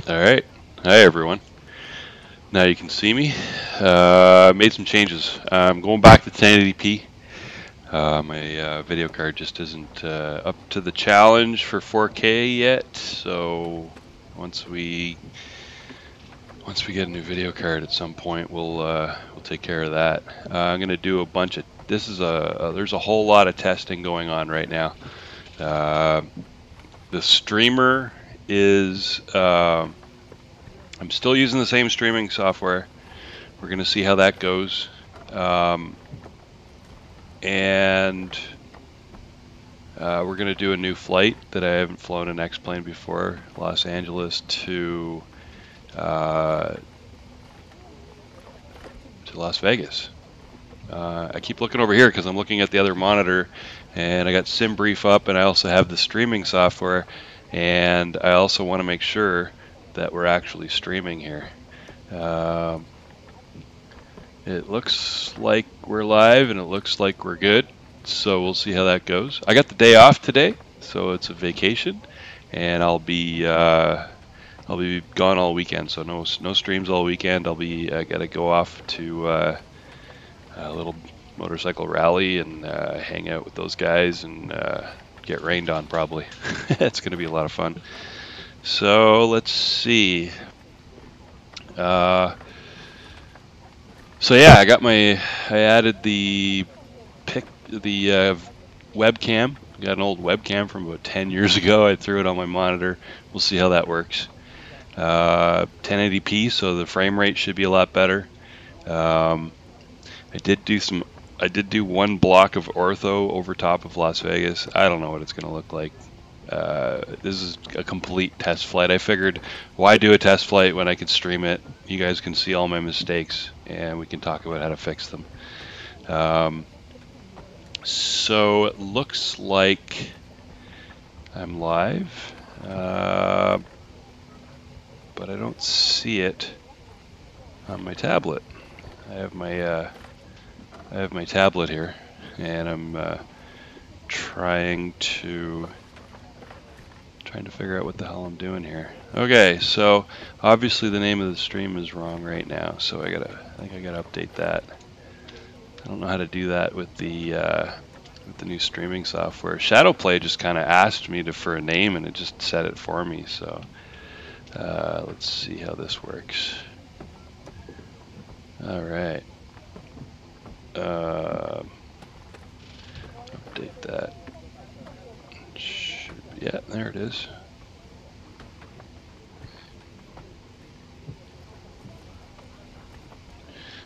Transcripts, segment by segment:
Alright, hi everyone. Now you can see me. Made some changes. I'm going back to 1080p. My video card just isn't up to the challenge for 4K yet, so once we get a new video card at some point, we'll take care of that. I'm gonna do a bunch of there's a whole lot of testing going on right now. The streamer is I'm still using the same streaming software. We're going to see how that goes. And we're going to do a new flight that I haven't flown an X-plane before, Los Angeles to Las Vegas. I keep looking over here because I'm looking at the other monitor, and I got SimBrief up, and I also have the streaming software, and I also want to make sure that we're actually streaming here. It looks like we're live and it looks like we're good, so we'll see how that goes. I got the day off today, so it's a vacation, and I'll be gone all weekend, so no streams all weekend. I'll be gotta go off to a little motorcycle rally and hang out with those guys and get rained on probably. It's gonna be a lot of fun. So let's see. So yeah, I added the webcam. I got an old webcam from about 10 years ago. I threw it on my monitor. We'll see how that works. 1080p, so the frame rate should be a lot better. I did do one block of ortho over top of Las Vegas. I don't know what it's going to look like. This is a complete test flight. I figured, why do a test flight when I could stream it? You guys can see all my mistakes, and we can talk about how to fix them. So it looks like I'm live, but I don't see it on my tablet. I have my tablet here, and I'm trying to figure out what the hell I'm doing here. Okay, so obviously the name of the stream is wrong right now, so I think I gotta update that. I don't know how to do that with the new streaming software. Shadowplay just kind of asked me for a name, and it just set it for me. So let's see how this works. All right. Update that. Yeah, there it is.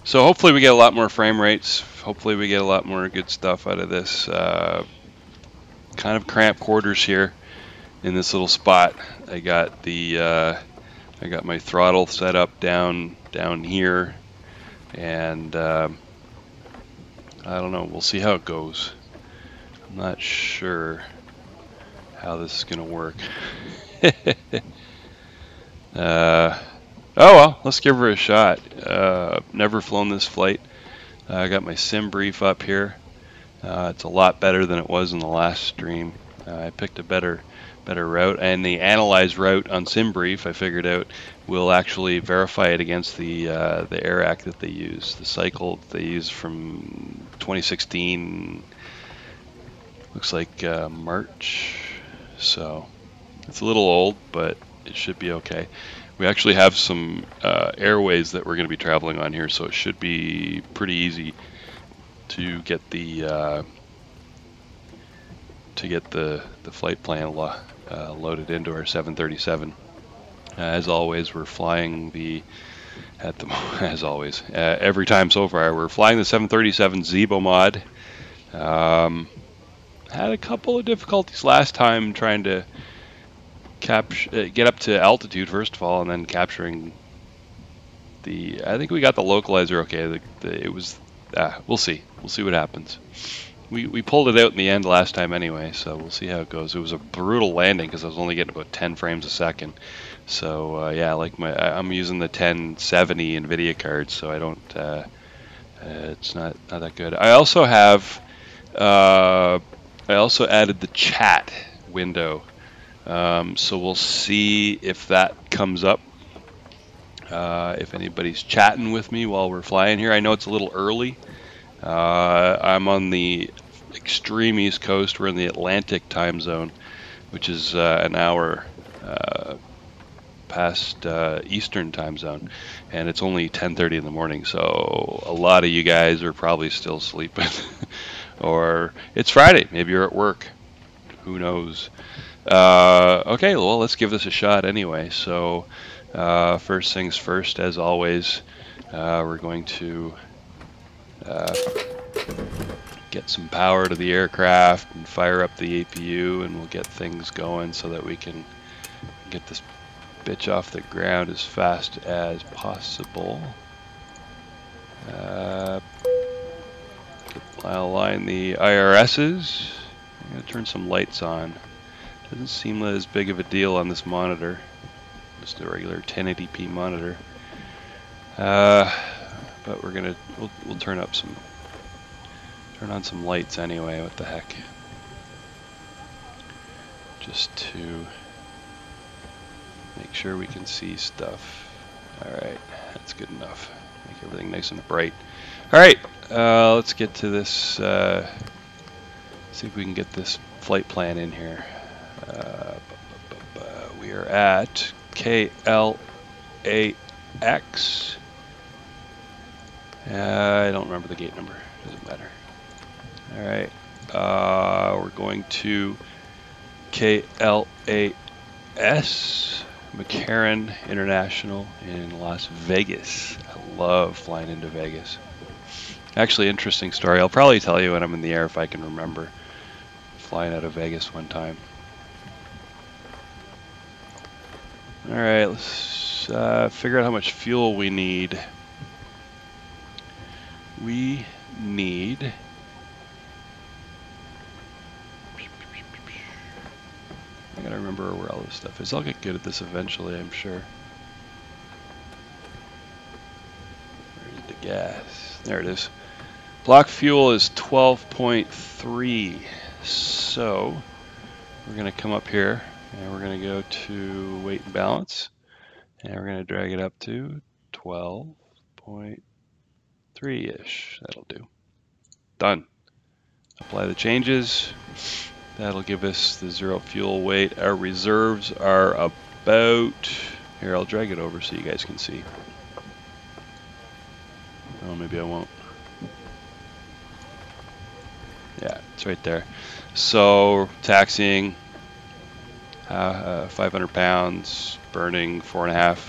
So hopefully we get a lot more frame rates. Hopefully we get a lot more good stuff out of this. Kind of cramped quarters here in this little spot. I got my throttle set up down here, and I don't know. We'll see how it goes. I'm not sure how this is gonna work. Oh well, let's give her a shot. Never flown this flight. I got my SimBrief up here. It's a lot better than it was in the last stream. I picked a better route, and the analyze route on SimBrief I figured out will actually verify it against the AirAC that they use, the cycle they use from 2016. Looks like March. So it's a little old, but it should be okay. We actually have some airways that we're going to be traveling on here, so it should be pretty easy to get the flight plan loaded into our 737. As always, we're flying every time so far we're flying the 737 Zibo mod. Had a couple of difficulties last time trying to get up to altitude first of all, and then capturing I think we got the localizer okay. We'll see what happens. We pulled it out in the end last time anyway, so we'll see how it goes. It was a brutal landing because I was only getting about 10 frames a second. So yeah, like I'm using the 1070 NVIDIA card, so I don't. It's not that good. I also added the chat window, so we'll see if that comes up If anybody's chatting with me while we're flying here, I know it's a little early. I'm on the extreme East Coast. We're in the Atlantic time zone, which is an hour past Eastern time zone, and it's only 10:30 in the morning. So a lot of you guys are probably still sleeping, or it's Friday. Maybe you're at work. Who knows? Okay, well, let's give this a shot anyway. So first things first, as always, we're going to get some power to the aircraft and fire up the APU, and we'll get things going so that we can get this bitch off the ground as fast as possible. I'll line the IRSs. I'm going to turn some lights on. Doesn't seem as big of a deal on this monitor. Just a regular 1080p monitor. But we'll turn on some lights anyway. What the heck? Just to make sure we can see stuff. Alright, that's good enough. Make everything nice and bright. Alright, let's get to this, see if we can get this flight plan in here. We are at KLAX. I don't remember the gate number, doesn't matter. Alright, we're going to KLAS, McCarran International in Las Vegas. I love flying into Vegas. Actually, interesting story. I'll probably tell you when I'm in the air if I can remember. Flying out of Vegas one time. Alright, let's figure out how much fuel we need. We need... I gotta remember where all this stuff is. I'll get good at this eventually, I'm sure. Where's the gas? There it is. Block fuel is 12.3. So we're gonna come up here and we're gonna go to weight and balance, and we're gonna drag it up to 12.3-ish. That'll do. Done. Apply the changes. That'll give us the zero fuel weight. Our reserves are about, here, I'll drag it over so you guys can see. Oh, maybe I won't. Yeah, it's right there. So taxiing 500 pounds, burning 4.5,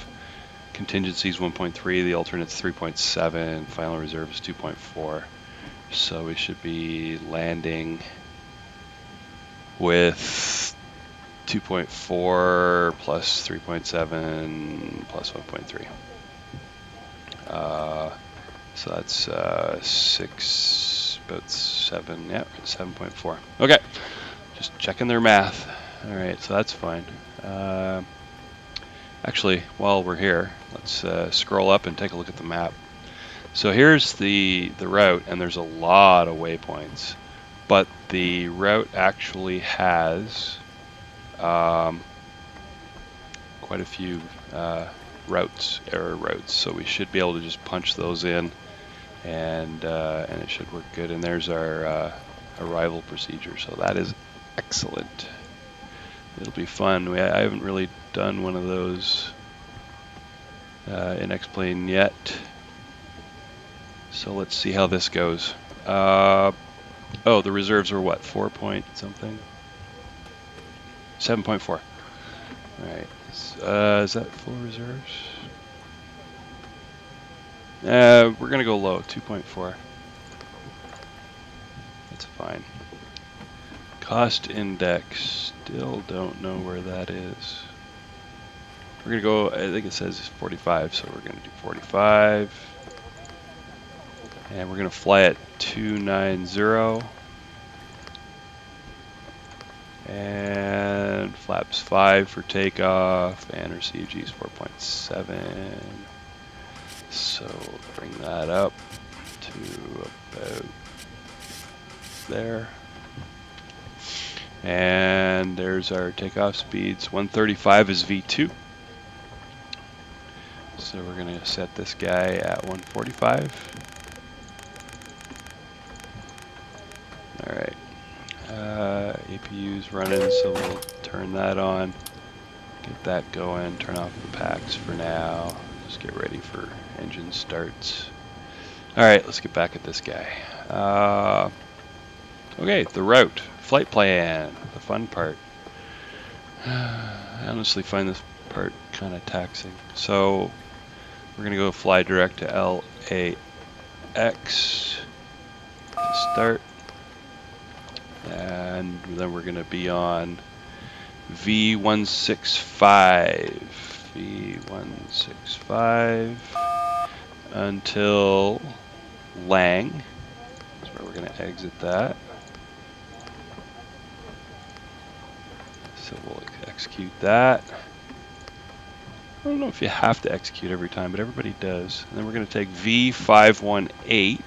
contingencies 1.3, the alternate's 3.7, final reserve is 2.4. So we should be landing with 2.4 plus 3.7 plus 1.3. So that's about 7, yeah, 7.4. Okay, just checking their math. All right, so that's fine. Actually, while we're here, let's scroll up and take a look at the map. So here's the route, and there's a lot of waypoints, but the route actually has quite a few error routes, so we should be able to just punch those in, and it should work good. And there's our arrival procedure, so that is excellent. It'll be fun. I haven't really done one of those in X-Plane yet, so let's see how this goes. Oh, the reserves are what, 4 point something? 7.4. All right. Is that full reserves? We're gonna go low, 2.4. That's fine. Cost index, still don't know where that is. We're gonna go, I think it says 45, so we're gonna do 45. And we're gonna fly at 290. And flaps 5 for takeoff, and our CUG is 4.7. So we'll bring that up to about there. And there's our takeoff speeds. 135 is V2. So So we're going to set this guy at 145. All right. APU's running, so we'll turn that on. Get that going. Turn off the packs for now. Just get ready for engine starts. All right, let's get back at this guy. Okay, the route, flight plan, the fun part. I honestly find this part kind of taxing. So we're gonna go fly direct to LAX to start, and then we're gonna be on V165 until Lang. That's where we're gonna exit that. So we'll execute that. I don't know if you have to execute every time, but everybody does. And then we're going to take V518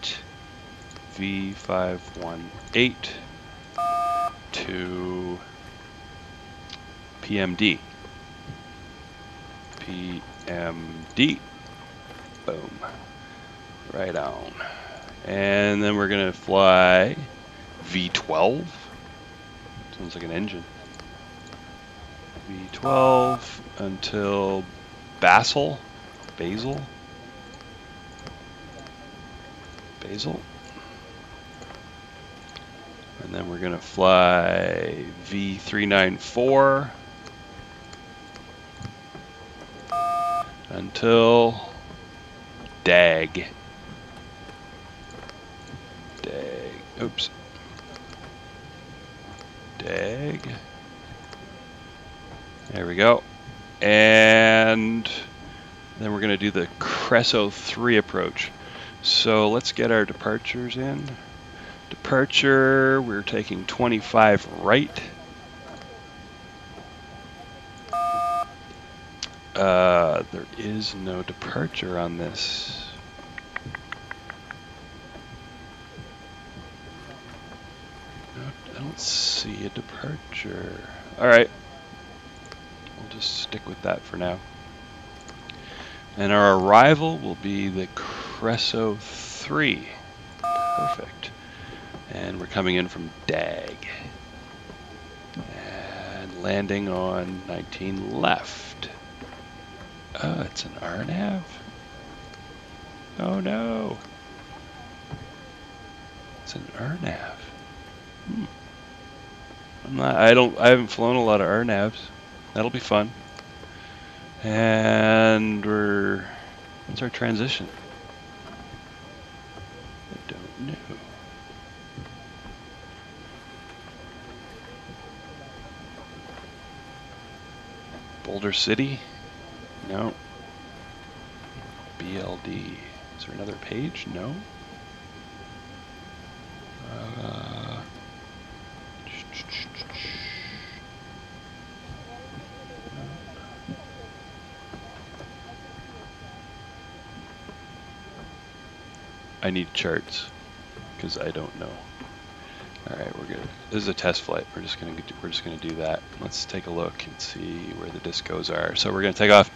to PMD. PMD. Boom. Right on. And then we're going to fly V12. Sounds like an engine. V12 until Basel. And then we're going to fly V394 until DAG. Oops. DAG. There we go. And then we're going to do the Creso 3 approach. So let's get our departures in. Departure, we're taking 25 right. There is no departure on this. No, I don't see a departure. All right. We'll just stick with that for now. And our arrival will be the Creso 3. Perfect. And we're coming in from DAG. And landing on 19 left. Oh, it's an RNAV. Oh no. It's an RNAV. I haven't flown a lot of RNAVs. That'll be fun. And what's our transition? I don't know. Boulder City? No. BLD. Is there another page? No. I need charts because I don't know. All right, we're good. This is a test flight. We're just gonna do that. Let's take a look and see where the discos are. So we're gonna take off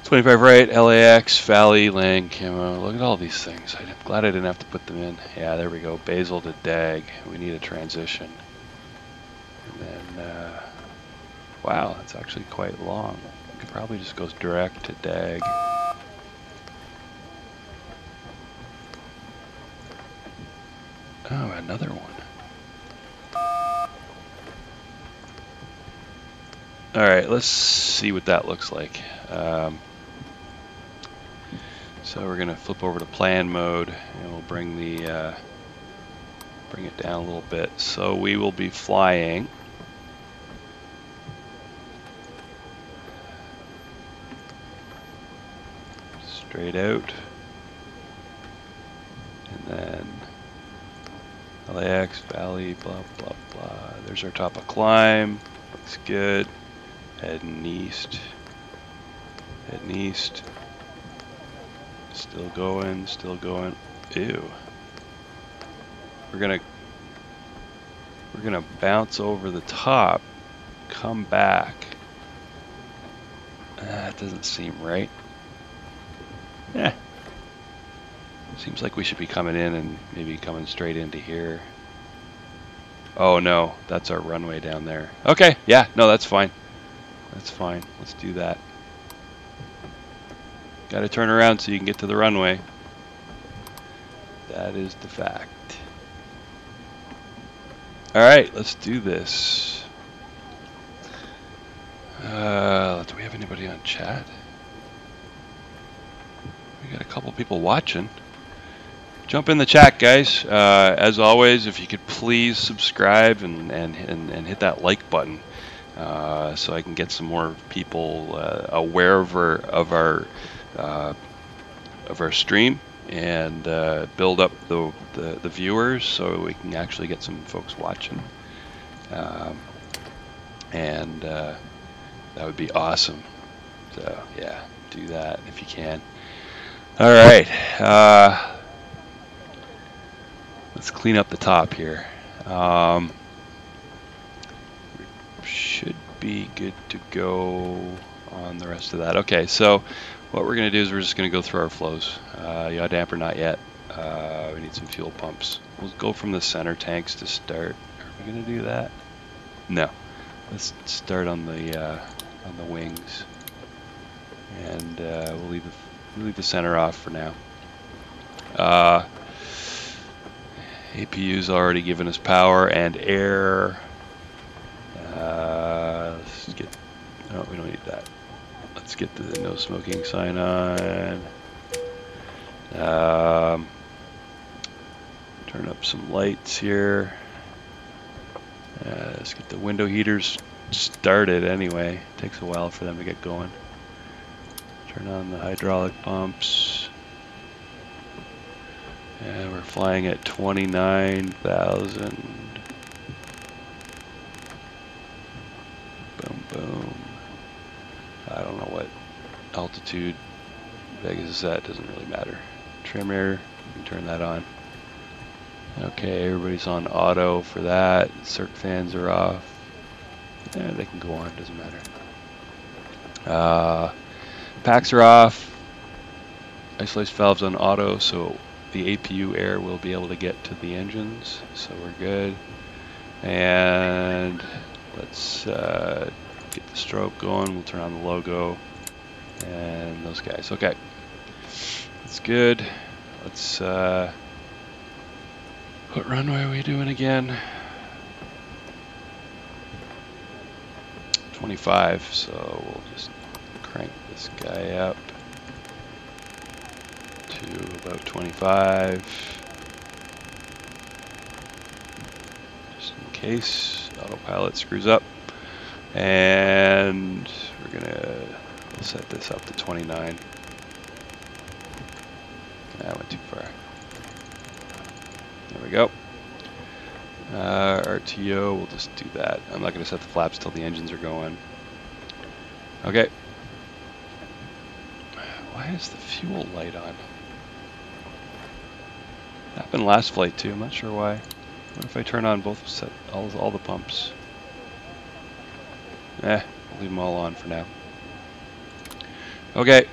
25 right, LAX, Valley, Lang, Camo. Look at all these things. I'm glad I didn't have to put them in. Yeah, there we go. Basel to DAG. We need a transition. And then, wow, that's actually quite long. It probably just goes direct to DAG. Oh, another one. All right, let's see what that looks like. So we're gonna flip over to plan mode, and we'll bring the bring it down a little bit. So we will be flying straight out, and then LAX, Valley, blah, blah, blah. There's our top of climb. Looks good. Heading east. Heading east. Still going, still going. Ew. We're gonna bounce over the top, come back. That doesn't seem right. Yeah. Seems like we should be coming in and maybe coming straight into here. Oh no, that's our runway down there. Okay, yeah, no, that's fine. That's fine. Let's do that. Got to turn around so you can get to the runway. That is the fact. All right, let's do this. Do we have anybody on chat? We got a couple people watching. Jump in the chat, guys. As always, if you could please subscribe and hit that like button, so I can get some more people aware of our stream and build up the viewers, so we can actually get some folks watching. And that would be awesome. So yeah, do that if you can. All right. Let's clean up the top here. Should be good to go on the rest of that. Okay, so what we're going to do is we're just going to go through our flows. Yaw damper, not yet. We need some fuel pumps. We'll go from the center tanks to start. Are we going to do that? No. Let's start on the wings, and we'll leave the center off for now. APU's already given us power and air. Let's get. Oh, we don't need that. Let's get the no smoking sign on. Turn up some lights here. Let's get the window heaters started anyway. It takes a while for them to get going. Turn on the hydraulic pumps. And we're flying at 29,000. Boom, boom. I don't know what altitude Vegas is at, doesn't really matter. Trim air, you can turn that on. Okay, everybody's on auto for that. Circ fans are off. Yeah, they can go on, doesn't matter. Packs are off. Isolation valves on auto, so the APU air will be able to get to the engines, so we're good. And let's get the strobe going. We'll turn on the logo and those guys. Okay, that's good. Let's what runway are we doing again? 25, so we'll just crank this guy up to about 25, just in case autopilot screws up. And we're gonna set this up to 29. That went too far. There we go. RTO, we'll just do that. I'm not going to set the flaps till the engines are going. Okay. Why is the fuel light on? Happened last flight too. I'm not sure why. What if I turn on both all the pumps? We'll leave them all on for now. Okay.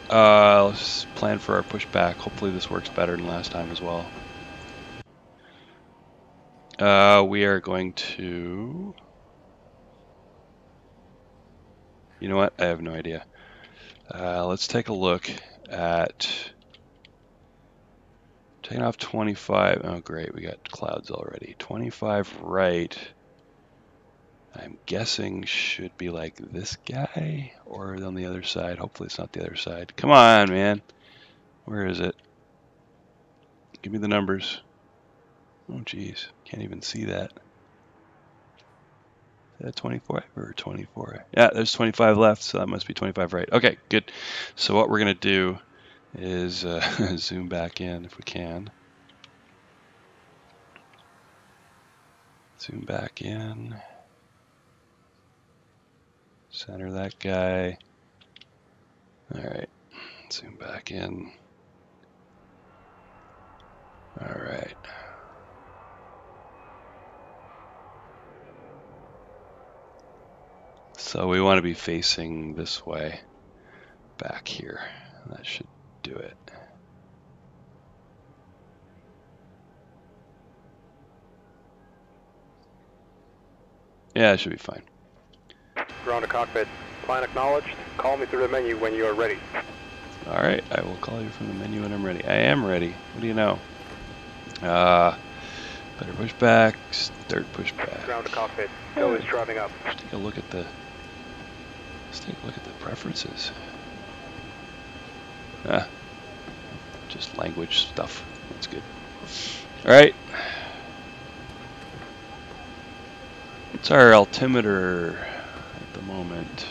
Let's plan for our pushback. Hopefully this works better than last time as well. We are going to... You know what? I have no idea. Let's take a look at... Taking off 25. Oh, great. We got clouds already. 25 right. I'm guessing should be like this guy or on the other side. Hopefully it's not the other side. Come on, man. Where is it? Give me the numbers. Oh, geez. Can't even see that. Is that 24 or 24? Yeah, there's 25 left, so that must be 25 right. Okay, good. So what we're going to do is zoom back in if we can. Zoom back in. Center that guy. All right. Zoom back in. All right. So we want to be facing this way back here. That should do it. Yeah, it should be fine. Ground to cockpit. Plan acknowledged. Call me through the menu when you are ready. Alright, I will call you from the menu when I'm ready. I am ready. What do you know? Better push back. Start push back. Ground to cockpit. Tow is driving up. Let's take a look at the preferences. Just language stuff. That's good. Alright. What's our altimeter at the moment?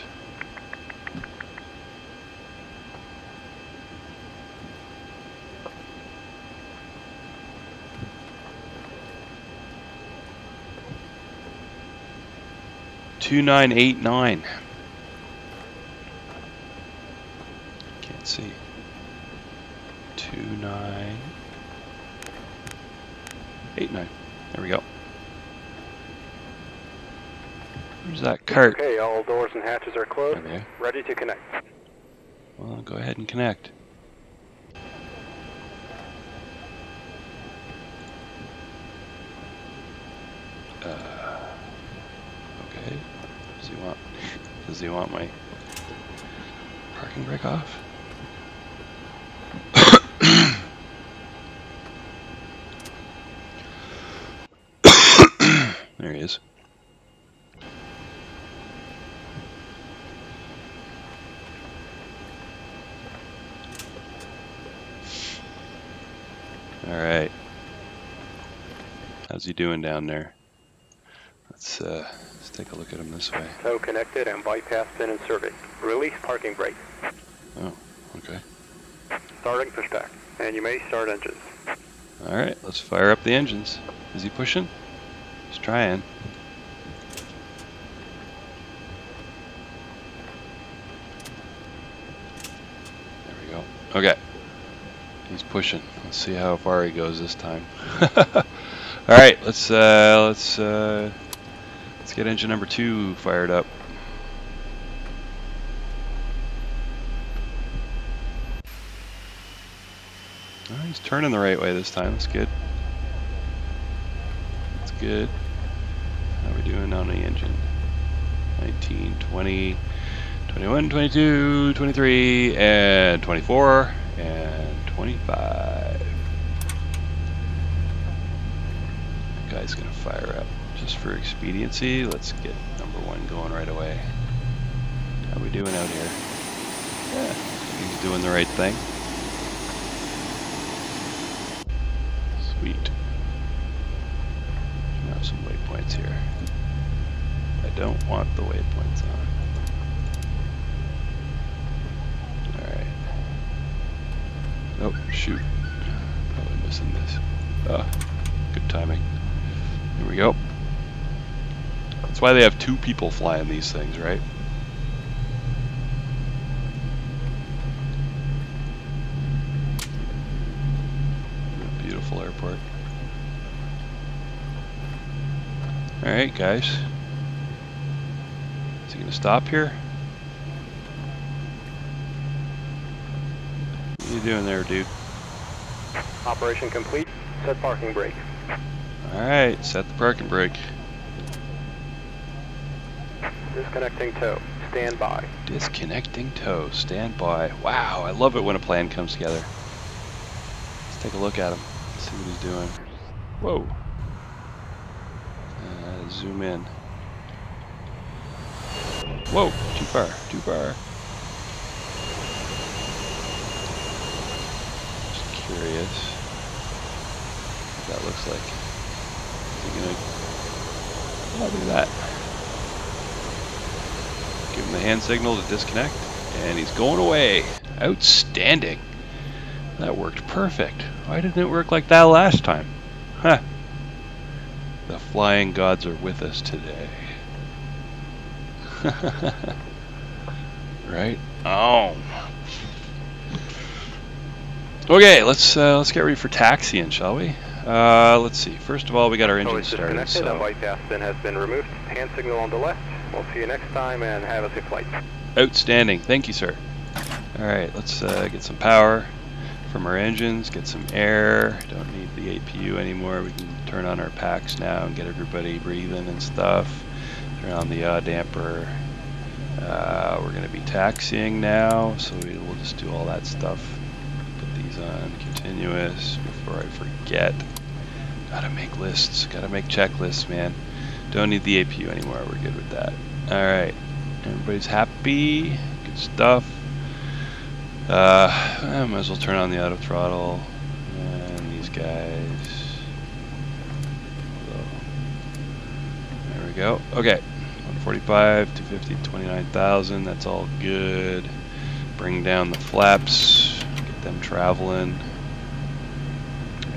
$2989. Can't see. 2989. There we go. Where's that cart? Okay, all doors and hatches are closed. Okay. Ready to connect. Well, go ahead and connect. Okay. Does he want my parking brake off? There he is. All right. How's he doing down there? Let's take a look at him this way. Tow connected and bypass pin inserted. Release parking brake. Oh, okay. Starting pushback. And you may start engines. All right, let's fire up the engines. Is he pushing? He's trying. There we go. Okay. He's pushing. Let's see how far he goes this time. All right, let's get engine number 2 fired up. Oh, he's turning the right way this time. That's good. That's good. How are we doing on the engine? 19, 20, 21, 22, 23, and 24, and 25. That guy's gonna fire up. Just for expediency, let's get number 1 going right away. How we doing out here? Yeah, he's doing the right thing. Sweet. Should have some waypoints here. I don't want the waypoints on. Alright. Oh, shoot. Probably missing this. Good timing. Here we go. That's why they have 2 people flying these things, right? Beautiful airport. Alright, guys. Is he gonna stop here? What are you doing there, dude? Operation complete. Set parking brake. Alright, set the parking brake. Disconnecting tow. Stand by. Disconnecting tow. Stand by. Wow, I love it when a plan comes together. Let's take a look at him. See what he's doing. Whoa. Zoom in. Whoa, too far, too far. Just curious what that looks like. Is he gonna... Oh, look at that. Give him the hand signal to disconnect, and he's going away. Outstanding. That worked perfect. Why didn't it work like that last time? Huh. The flying gods are with us today. Right on. Okay, let's get ready for taxiing, shall we? Let's see. First of all, we got our engine started. So. The bypass pin has been removed. Hand signal on the left. We'll see you next time, and have a safe flight. Outstanding. Thank you, sir. All right, let's get some power. from our engines, get some air. Don't need the APU anymore. We can turn on our packs now and get everybody breathing and stuff. Turn on the yaw damper. We're going to be taxiing now, so we'll just do all that stuff. Put these on continuous before I forget. Gotta make lists, gotta make checklists, man. Don't need the APU anymore, we're good with that. Alright, everybody's happy, good stuff. I might as well turn on the auto throttle. And these guys. There we go. Okay, 145, 250, 29,000, that's all good. Bring down the flaps, get them traveling.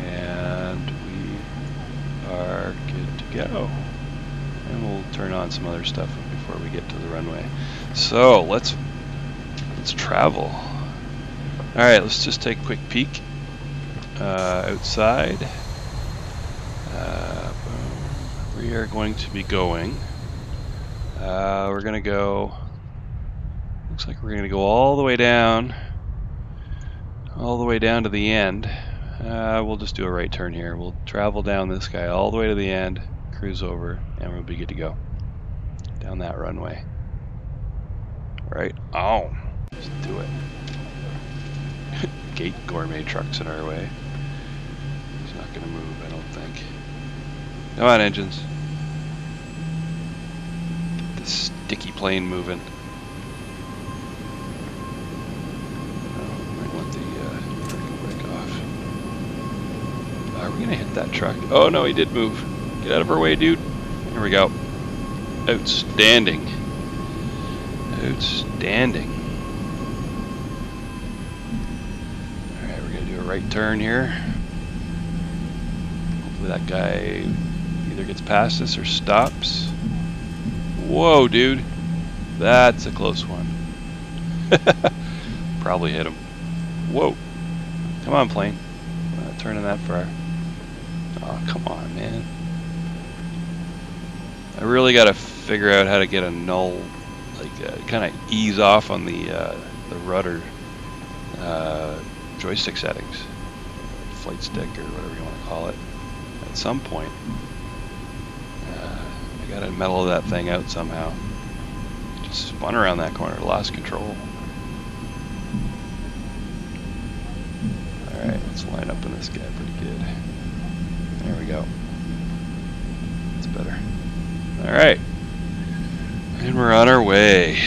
And we are good to go. And we'll turn on some other stuff before we get to the runway. So let's travel. Alright, let's just take a quick peek outside. We are going to be going. We're going to go. Looks like we're going to go all the way down. All the way down to the end. We'll just do a right turn here. We'll travel down this guy all the way to the end, cruise over, and we'll be good to go. Down that runway. Right? Oh, let's do it. Gate gourmet truck's in our way. He's not going to move, I don't think. Come on, engines. Get this sticky plane moving. Are we gonna hit that truck? Oh no, he did move. Get out of our way, dude. There we go. Outstanding. Outstanding. Alright, we're gonna do a right turn here. Hopefully that guy either gets past us or stops. Whoa, dude. That's a close one. Probably hit him. Whoa. Come on, plane. I'm not turning that far. Oh, come on, man. I really got to figure out how to get a null, like kind of ease off on the rudder joystick settings, flight stick or whatever you want to call it. At some point, I got to mellow that thing out somehow. Just spun around that corner, lost control. All right, let's line up in this guy pretty good. There we go. That's better. Alright. And we're on our way.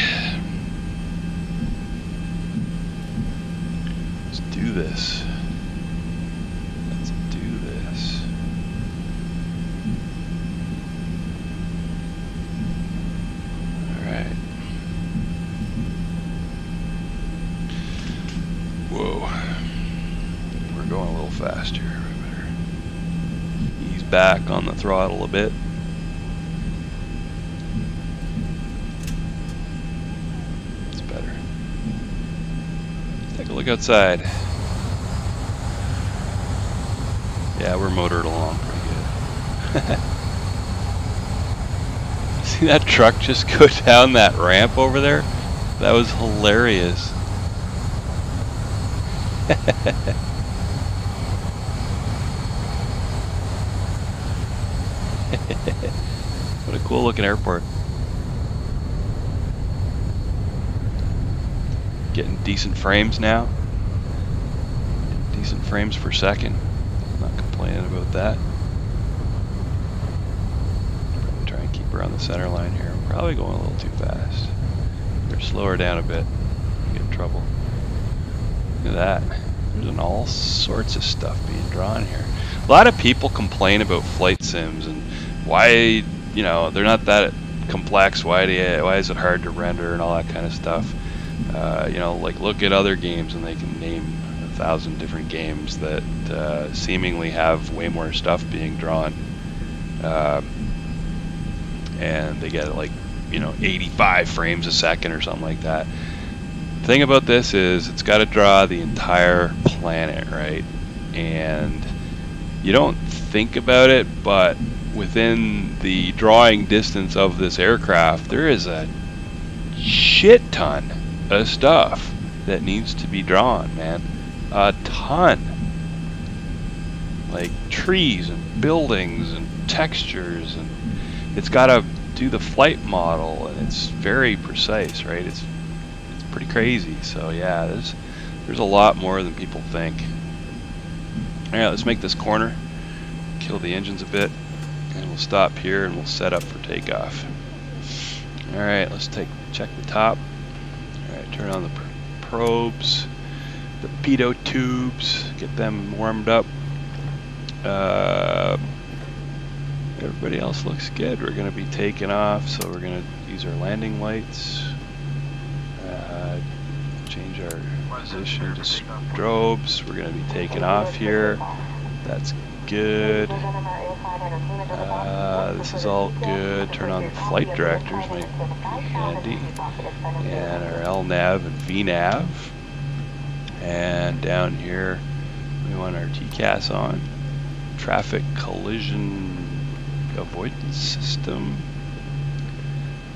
Let's do this. Let's do this. Alright. Whoa. We're going a little fast here. Back on the throttle a bit. It's better. Let's take a look outside. Yeah, we're motored along pretty good. See that truck just go down that ramp over there? That was hilarious. What a cool looking airport. Getting decent frames now. Decent frames per second. Not complaining about that. Probably try and keep her on the center line here. I'm probably going a little too fast. Better slow her down a bit. Get in trouble. Look at that. There's all sorts of stuff being drawn here. A lot of people complain about flight sims and why, you know, they're not that complex. Why is it hard to render and all that kind of stuff? You know, like look at other games and they can name 1,000 different games that seemingly have way more stuff being drawn, and they get like, you know, 85 frames a second or something like that. The thing about this is it's got to draw the entire planet, right? And you don't think about it, but within the drawing distance of this aircraft, there is a shit ton of stuff that needs to be drawn, man. a ton. Like trees and buildings and textures, and it's got to do the flight model, and it's very precise, right? It's pretty crazy. So yeah, there's a lot more than people think. All right, let's make this corner, kill the engines a bit, and we'll stop here and we'll set up for takeoff. All right, let's check the top. All right, turn on the probes, the pitot tubes, get them warmed up. Everybody else looks good. We're going to be taking off, so we're going to use our landing lights. Change our position to strobes. We're going to be taking off here. That's good. This is all good. Turn on the flight directors, might be handy. And our LNAV and VNAV. And down here, we want our TCAS on. Traffic collision avoidance system.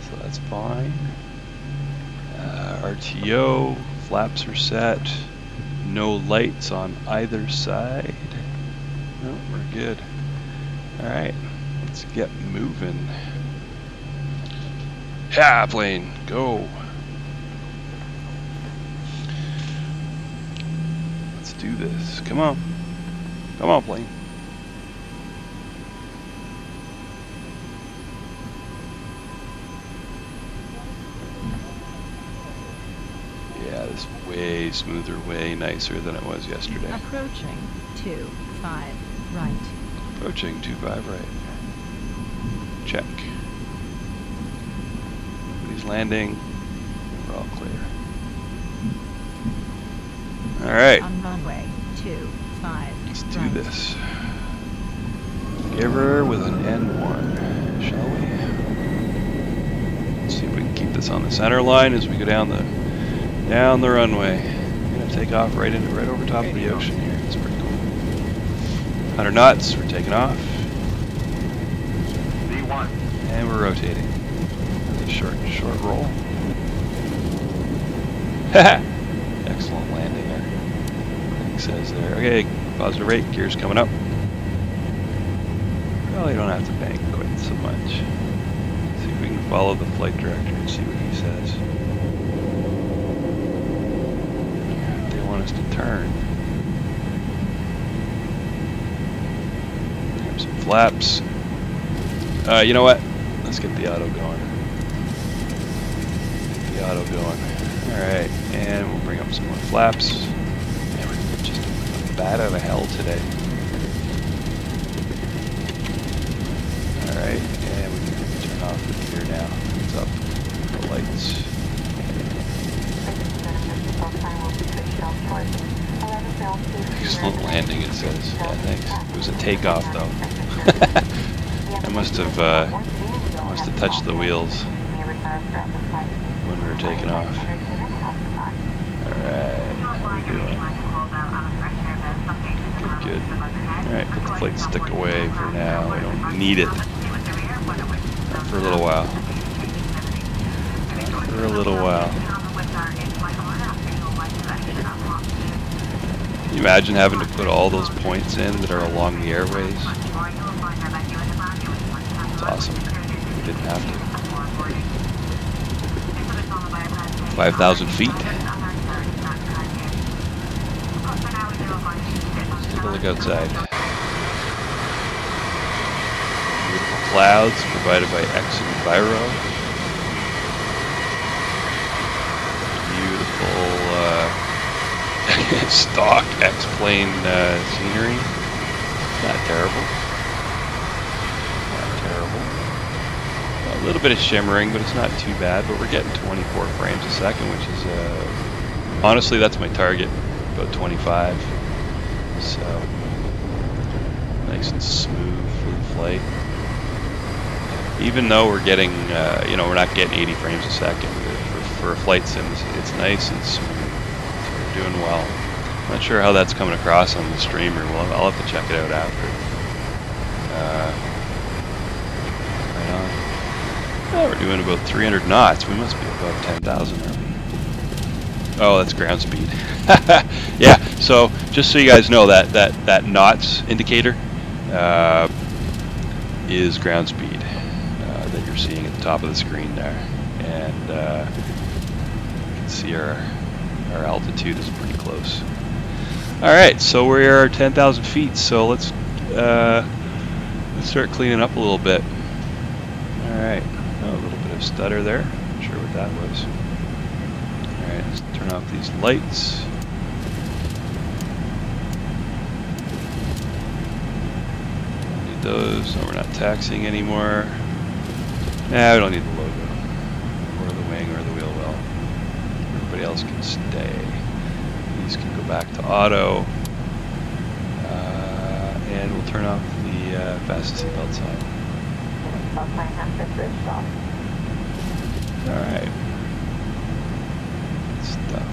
So that's fine. RTO, flaps are set. No lights on either side. No, we're good. Alright, let's get moving. Yeah, plane, go. Let's do this. Come on. Come on, plane. Yeah, this is way smoother, way nicer than it was yesterday. Approaching 25 right. Approaching 25 right. Check. Nobody's landing. We're all clear. All right. On runway 25. Let's do this. Give her with an N1, shall we? Let's see if we can keep this on the center line as we go down the runway. We're gonna take off right over top of the ocean here. It's pretty cool. 100 knots. We're taking off. V1. And we're rotating. A short roll. Excellent landing there. It says there. Okay, positive rate. Gears coming up. Probably don't have to bank quite so much. See if we can follow the flight director and see what he says. They want us to turn. Grab some flaps. You know what? Let's get the auto going. Get the auto going. Alright, and we'll bring up some more flaps. Man, we're just bad out of hell today. Alright, and we can turn off the gear now. It's up. The lights. Excellent landing, it says. Yeah, thanks. It was a takeoff, though. I must have touched the wheels when we were taking off. Alright, how we doing? Good. Alright, put the flight stick away for now. We don't need it. Not for a little while. Not for a little while. Can you imagine having to put all those points in that are along the airways? It's awesome. We didn't have to. 5,000 feet. Let's take a look outside. Beautiful clouds provided by X and Viro. Beautiful stock X-plane scenery. Not terrible. Not terrible. A little bit of shimmering, but it's not too bad. But we're getting 24 frames a second, which is honestly, that's my target, about 25. So nice and smooth for the flight. Even though we're getting, we're not getting 80 frames a second for a flight sim. It's nice and smooth. So we're doing well. I'm not sure how that's coming across on the streamer. Well, I'll have to check it out after. Right on. Oh, we're doing about 300 knots. We must be above 10,000, aren't we? Oh, that's ground speed. Yeah. So just so you guys know, that knots indicator is ground speed that you're seeing at the top of the screen there, and you can see our altitude is pretty close. All right, so we're 10,000 feet. So let's start cleaning up a little bit. All right, oh, a little bit of stutter there. Not sure what that was. All right, let's turn off these lights. Don't need those. No, we're not taxiing anymore. Nah, we don't need the logo, or the wing, or the wheel well. Everybody else can stay. These can go back to auto, and we'll turn off the fasten seatbelt sign. Alright. Good stuff.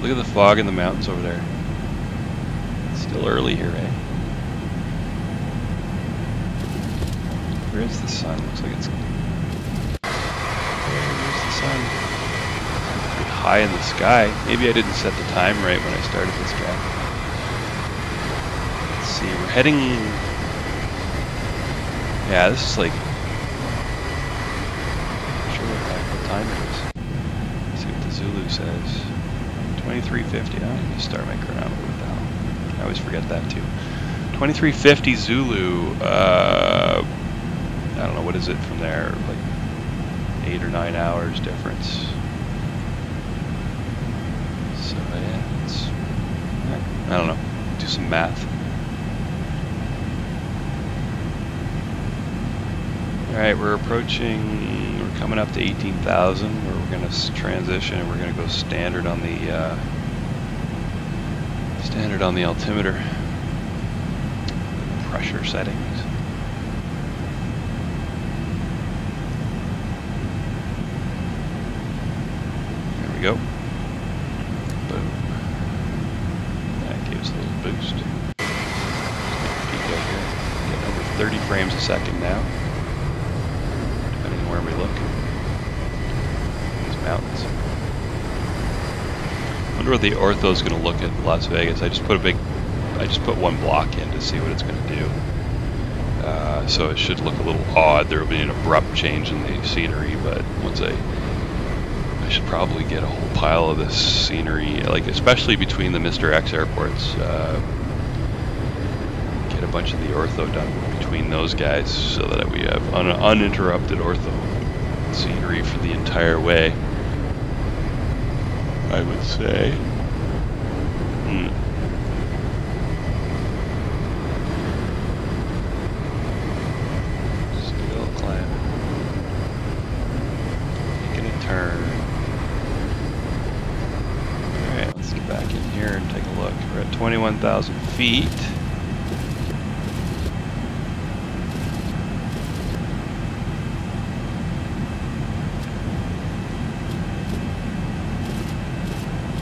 Look at the fog in the mountains over there. It's still early here, eh? Where is the sun? Looks like it's... Where's the sun? Pretty high in the sky. Maybe I didn't set the time right when I started this guy. Let's see, we're heading... Yeah, this is like... Not sure what time it is. Let's see what the Zulu says. 2350. I need to start my chronometer with that. I always forget that too. 2350 Zulu. I don't know, what is it from there? Like 8 or 9 hours difference. So yeah, it's... I don't know. Do some math. Alright, we're coming up to 18,000, where we're going to transition and we're going to go standard on the altimeter. Pressure settings. There we go. Boom. That gives a little boost. Peek out here. Getting over 30 frames a second now. Where we look. These mountains. I wonder what the ortho is going to look at Las Vegas. I just put one block in to see what it's going to do. So it should look a little odd. There will be an abrupt change in the scenery, but I should probably get a whole pile of this scenery, like especially between the Mr. X airports. Get a bunch of the ortho done between those guys so that we have uninterrupted ortho scenery for the entire way, I would say. Still climbing. Taking a turn. Alright, let's get back in here and take a look. We're at 21,000 feet.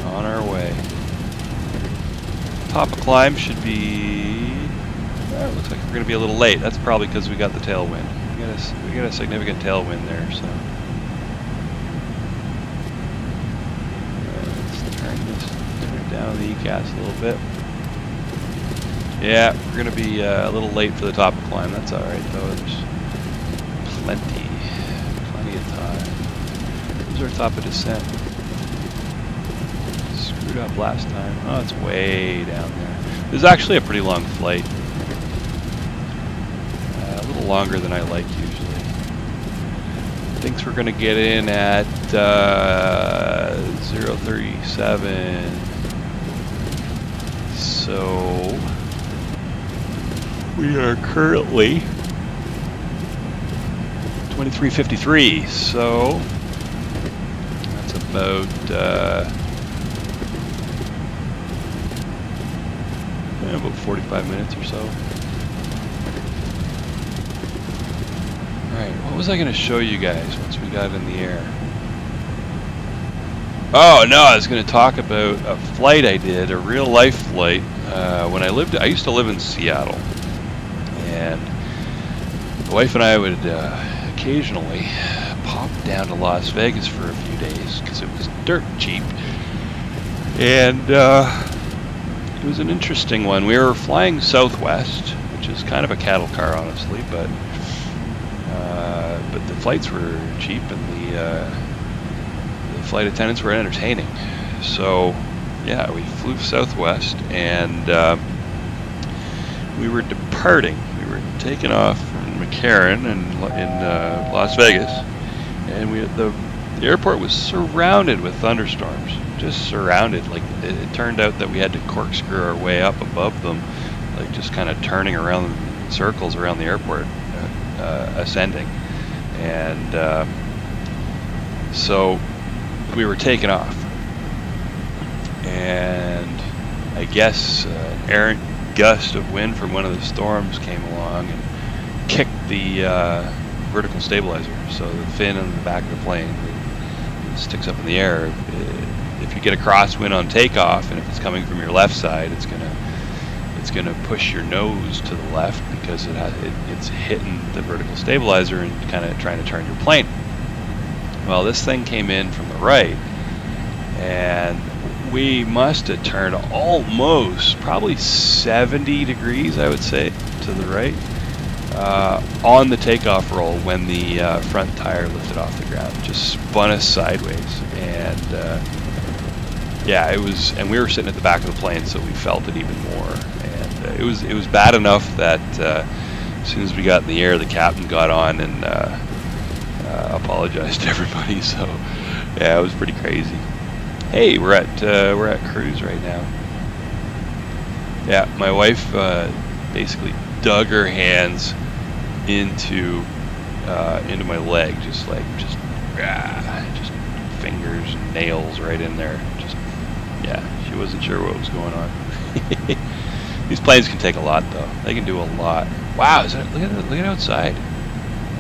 On our way. Top of climb should be... It looks like we're going to be a little late. That's probably because we got the tailwind. We got a significant tailwind there, so... Let's turn it down the ECAS a little bit. Yeah, we're going to be a little late for the top of climb. That's alright though. There's plenty of time. Here's our top of descent. Screwed up last time. Oh, it's way down there. This is actually a pretty long flight. A little longer than I like usually. Thinks we're going to get in at 037. So we are currently 2353. So that's about about 45 minutes or so. Alright, what was I going to show you guys once we got in the air? Oh no, I was going to talk about a flight I did, a real life flight, when I used to live in Seattle. And the wife and I would occasionally pop down to Las Vegas for a few days because it was dirt cheap. And it was an interesting one. We were flying Southwest, which is kind of a cattle car, honestly, but the flights were cheap and the flight attendants were entertaining. So yeah, we flew Southwest, and we were departing. We were taking off from McCarran in Las Vegas, and the airport was surrounded with thunderstorms, just surrounded. Like it turned out that we had to corkscrew our way up above them, like just kind of turning around in circles around the airport, ascending. And so we were taking off, and I guess an errant gust of wind from one of the storms came along and kicked the vertical stabilizer, so the fin on the back of the plane sticks up in the air. If you get a crosswind on takeoff, and if it's coming from your left side, it's gonna push your nose to the left because it's hitting the vertical stabilizer and kind of trying to turn your plane. Well, this thing came in from the right, and we must have turned almost probably 70 degrees, I would say, to the right on the takeoff roll when the front tire lifted off the ground. Just spun us sideways, and yeah, it was. And we were sitting at the back of the plane, so we felt it even more. And it was bad enough that as soon as we got in the air, the captain got on and apologized to everybody. So yeah, it was pretty crazy. Hey, we're at cruise right now. Yeah, my wife basically dug her hands into my leg, just fingers and nails right in there. Just yeah, she wasn't sure what was going on. These planes can take a lot, though. They can do a lot. Wow, look at outside. A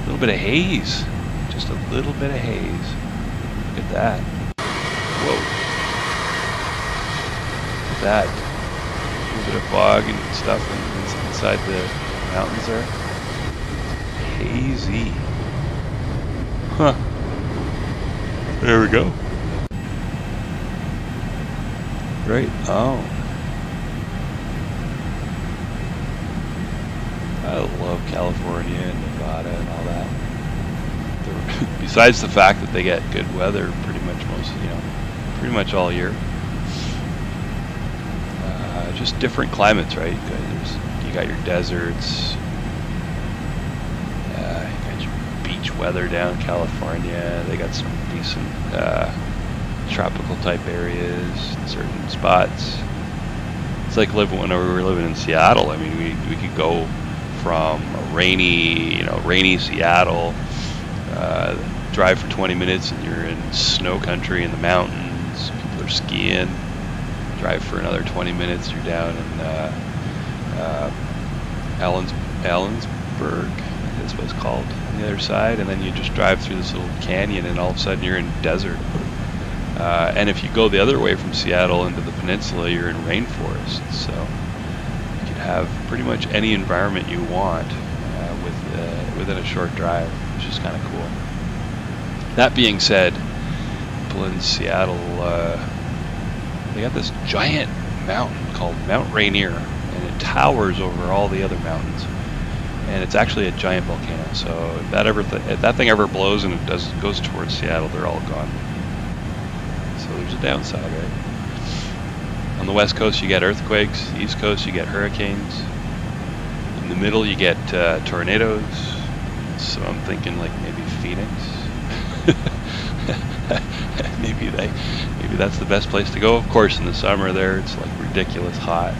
little bit of haze, just a little bit of haze. Look at that. Whoa. Look at that. A little bit of fog and stuff inside the mountains there. Hazy. Huh. There we go. Right. Oh. I love California and Nevada and all that. Besides the fact that they get good weather pretty much all year. Just different climates, right? You got your deserts. You got your beach weather down in California. They got some decent tropical type areas in certain spots. It's like when we were living in Seattle. I mean, we could go from a rainy Seattle, drive for 20 minutes and you're in snow country in the mountains. People are skiing. Drive for another 20 minutes, you're down in Allensburg, I think that's what it's called, on the other side, and then you just drive through this little canyon, and all of a sudden you're in desert. And if you go the other way from Seattle into the peninsula, you're in rainforest. So you can have pretty much any environment you want within a short drive, which is kind of cool. That being said, people in Seattle, they got this giant mountain called Mount Rainier, and it towers over all the other mountains. And it's actually a giant volcano. So if that thing ever blows and it goes towards Seattle, they're all gone. So there's a downside, right? On the west coast, you get earthquakes. The east coast, you get hurricanes. In the middle, you get tornadoes. So I'm thinking like maybe Phoenix. maybe that's the best place to go. Of course, in the summer there, it's like ridiculous hot.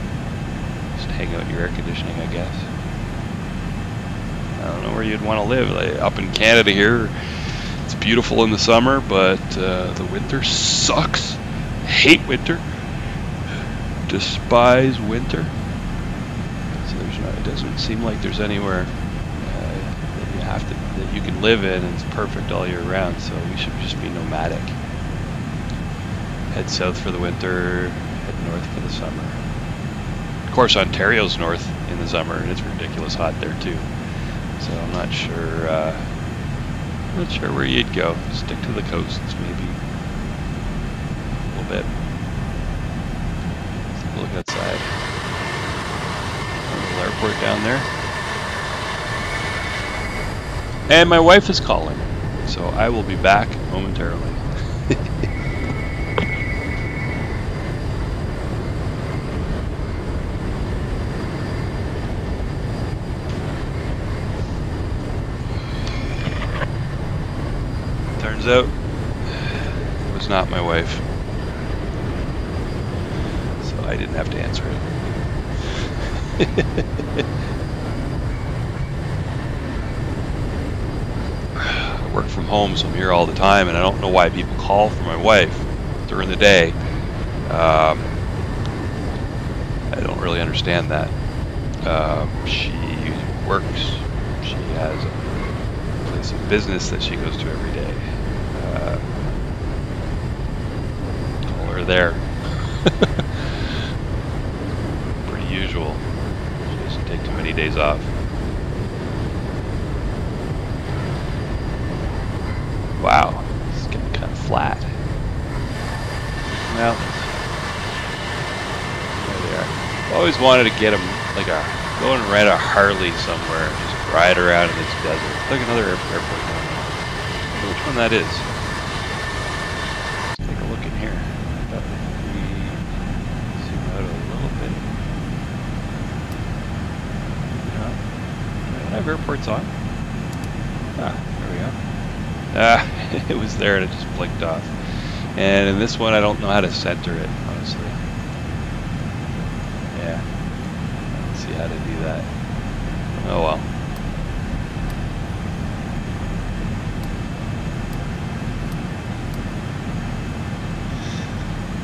Just hang out in your air conditioning, I guess. I don't know where you'd want to live. Like, up in Canada here, it's beautiful in the summer, but the winter sucks. Hate winter. Despise winter. So it doesn't seem like there's anywhere that you can live in and it's perfect all year round. So we should just be nomadic. Head south for the winter, head north for the summer. Of course, Ontario's north in the summer, and it's ridiculous hot there too. So I'm not sure where you'd go. Stick to the coasts, maybe. bit. Let's take a look outside. A little airport down there. And my wife is calling, so I will be back momentarily. Turns out it was not my wife, so I didn't have to answer it. I work from home, so I'm here all the time, and I don't know why people call for my wife during the day. I don't really understand that. She works. She has a place of business that she goes to every day. Call her there. Pretty usual. She doesn't take too many days off. Wow, it's getting kind of flat. Well, there they are. I've always wanted to get them, like go and rent a Harley somewhere and just ride around in this desert. Look, another airport down there. I wonder which one that is. Let's take a look in here. But we zoom out a little bit. Do I have airports on? Ah, there we go. It was there and it just blinked off. And in this one, I don't know how to center it, honestly. Yeah, I don't see how to do that. Oh well.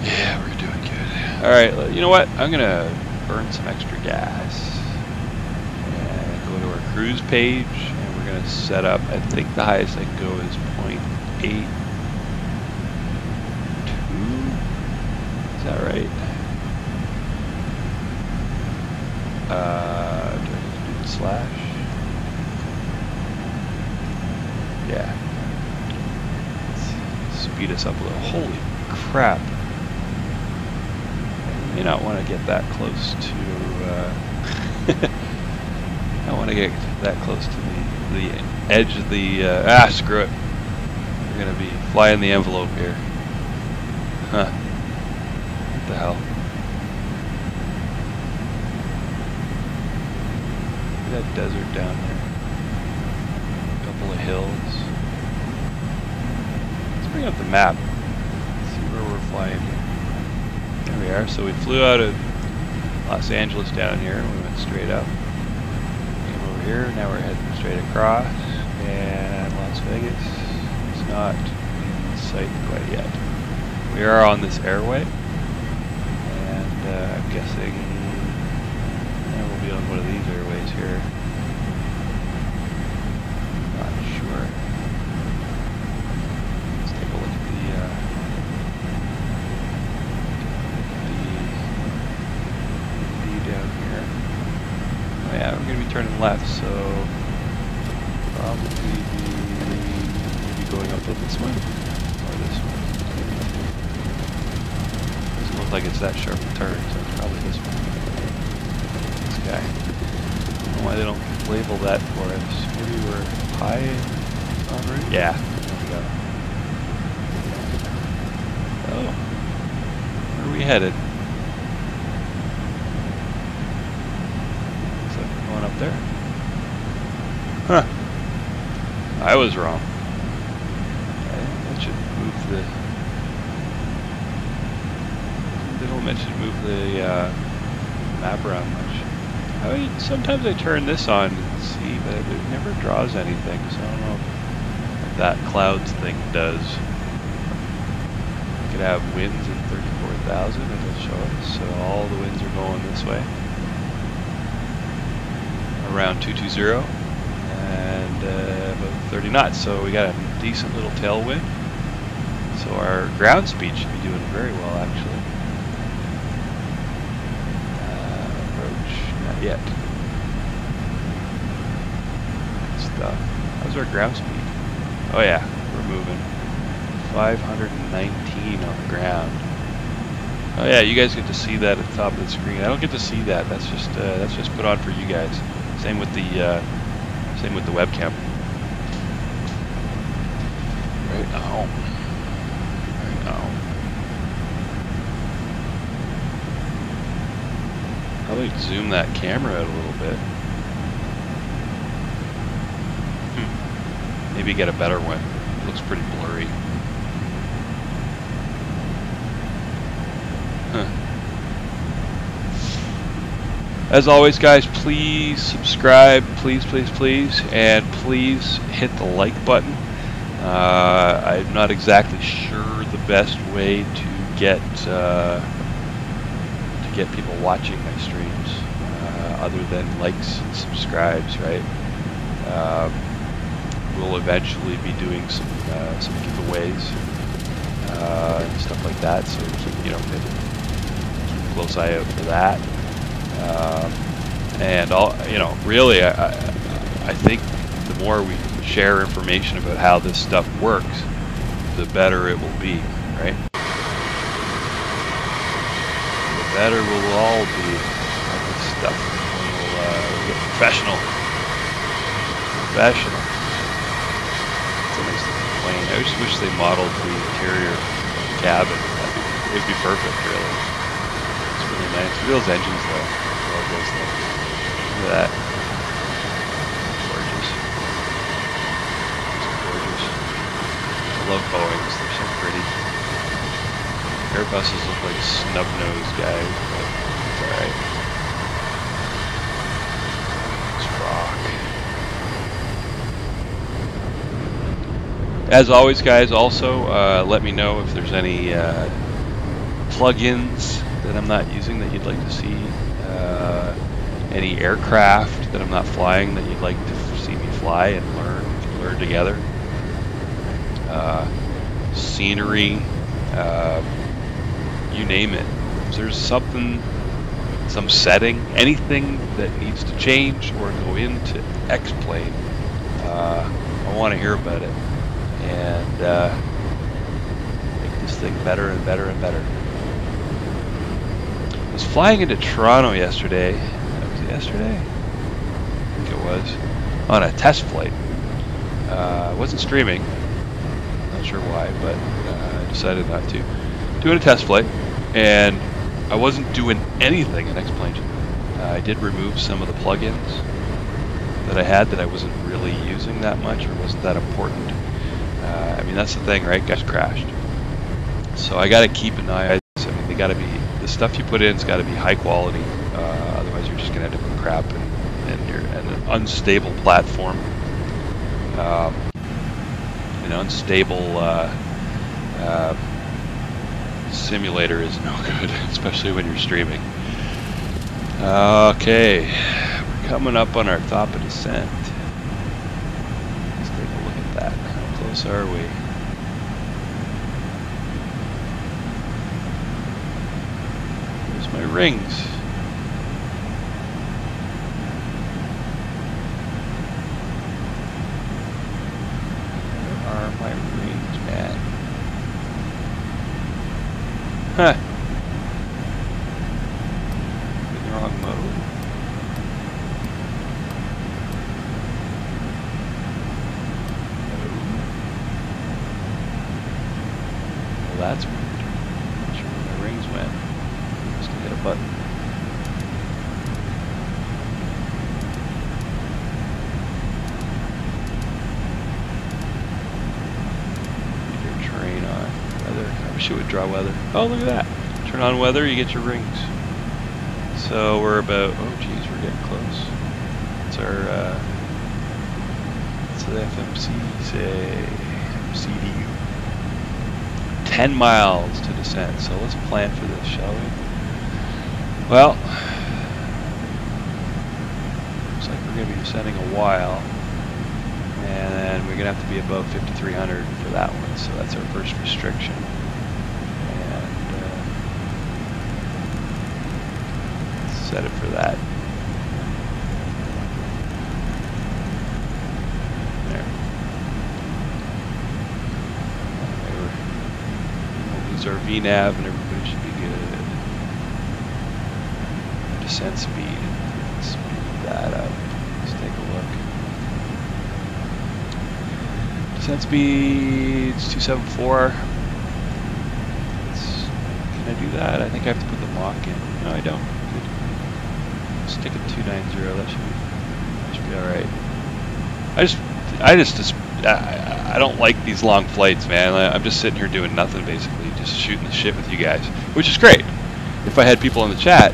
Yeah, we're doing good. Alright, you know what? I'm gonna burn some extra gas. And go to our cruise page. We're going to set up, I think the highest I can go is 0.82. Is that right? Do I need to do the slash? Yeah. Let's speed us up a little. Holy crap. I may not want to get that close to... I want to get that close to the edge of the, screw it. We're going to be flying the envelope here. Huh. What the hell? Look at that desert down there. A couple of hills. Let's bring up the map. Let's see where we're flying to. There we are. So we flew out of Los Angeles down here and we went straight up. Here, now we're heading straight across, and Las Vegas is not in sight quite yet. We are on this airway, and I'm guessing we'll be on one of these airways here. Not sure. Let's take a look at the down here. Oh yeah, we're going to be turning left, so probably be going up with this one, or this one. Doesn't look like it's that sharp a turn, so it's probably this one. This guy. I don't know why they don't label that for us. Maybe we're high en route? Yeah, there we go. Oh, where are we headed? Up there. Huh. I was wrong. That should move the... They don't mention move the map around much. Sometimes I turn this on and see, but it never draws anything, so I don't know if that clouds thing does. We could have winds at 34,000 and it'll show us, so all the winds are going this way. Around 220 and about 30 knots, so we got a decent little tailwind, so our ground speed should be doing very well actually. Approach, not yet. Good stuff. How's our ground speed? Oh yeah, we're moving. 519 on the ground. Oh yeah, you guys get to see that at the top of the screen. I don't get to see that. That's just put on for you guys. Same with the webcam. Right now. Right now. Probably zoom that camera out a little bit. Maybe get a better one. It looks pretty blurry. As always, guys, please subscribe, please, and please hit the like button. I'm not exactly sure the best way to get people watching my streams, other than likes and subscribes, right? We'll eventually be doing some giveaways and stuff like that. So keep a close eye out for that. And really, I think the more we share information about how this stuff works, the better it will be, right? The better we'll all be at this stuff. We'll get professional. It's a nice little plane. I just wish they modeled the interior cabin. It'd be perfect, really. It's really nice. Look at those engines, though. Look at that. Gorgeous. It's gorgeous. I love Boeings. They're so pretty. Airbuses look like snub-nosed guys, but it's alright. Let's rock. As always, guys, also let me know if there's any plugins that I'm not using that you'd like to see. Any aircraft that I'm not flying that you'd like to see me fly and learn together. Scenery, you name it. If there's something, some setting, anything that needs to change or go into X-Plane, I want to hear about it and make this thing better and better and better. I was flying into Toronto yesterday. Was it yesterday? I think it was. On a test flight. I wasn't streaming. Not sure why, but I decided not to. Doing a test flight, and I wasn't doing anything in X-Plane. I did remove some of the plugins that I had that I wasn't really using that much or wasn't that important. I mean, that's the thing, right? Guys crashed. So I got to keep an eye. I mean, they got to be, the stuff you put in's got to be high quality. Otherwise, you're just gonna end up with crap and you're an unstable platform. An unstable simulator is no good, especially when you're streaming. Okay, we're coming up on our top of descent. Let's take a look at that. How close are we? There's my rings. Where are my rings, man? Huh. In the wrong mode. Well, that's weird. Not sure where my rings went. Just hit a button. Get your terrain on. Weather. I wish it would draw weather. Oh, look at that. Turn on weather, you get your rings. So we're about, oh geez, we're getting close. It's our, it's the CDU. 10 miles to descend, so let's plan for this, shall we? Well, looks like we're going to be descending a while, and we're going to have to be above 5,300 for that one, so that's our first restriction. And let's set it for that. Our VNAV and everybody should be good. descent speed. Speed that up. Let's take a look. Descent speed is 274. Can I do that? I think I have to put the Mach in. No, I don't. Good. Stick at 290. That should be all right. I don't like these long flights, man. I'm just sitting here doing nothing, basically, just shooting the shit with you guys, which is great. If I had people in the chat,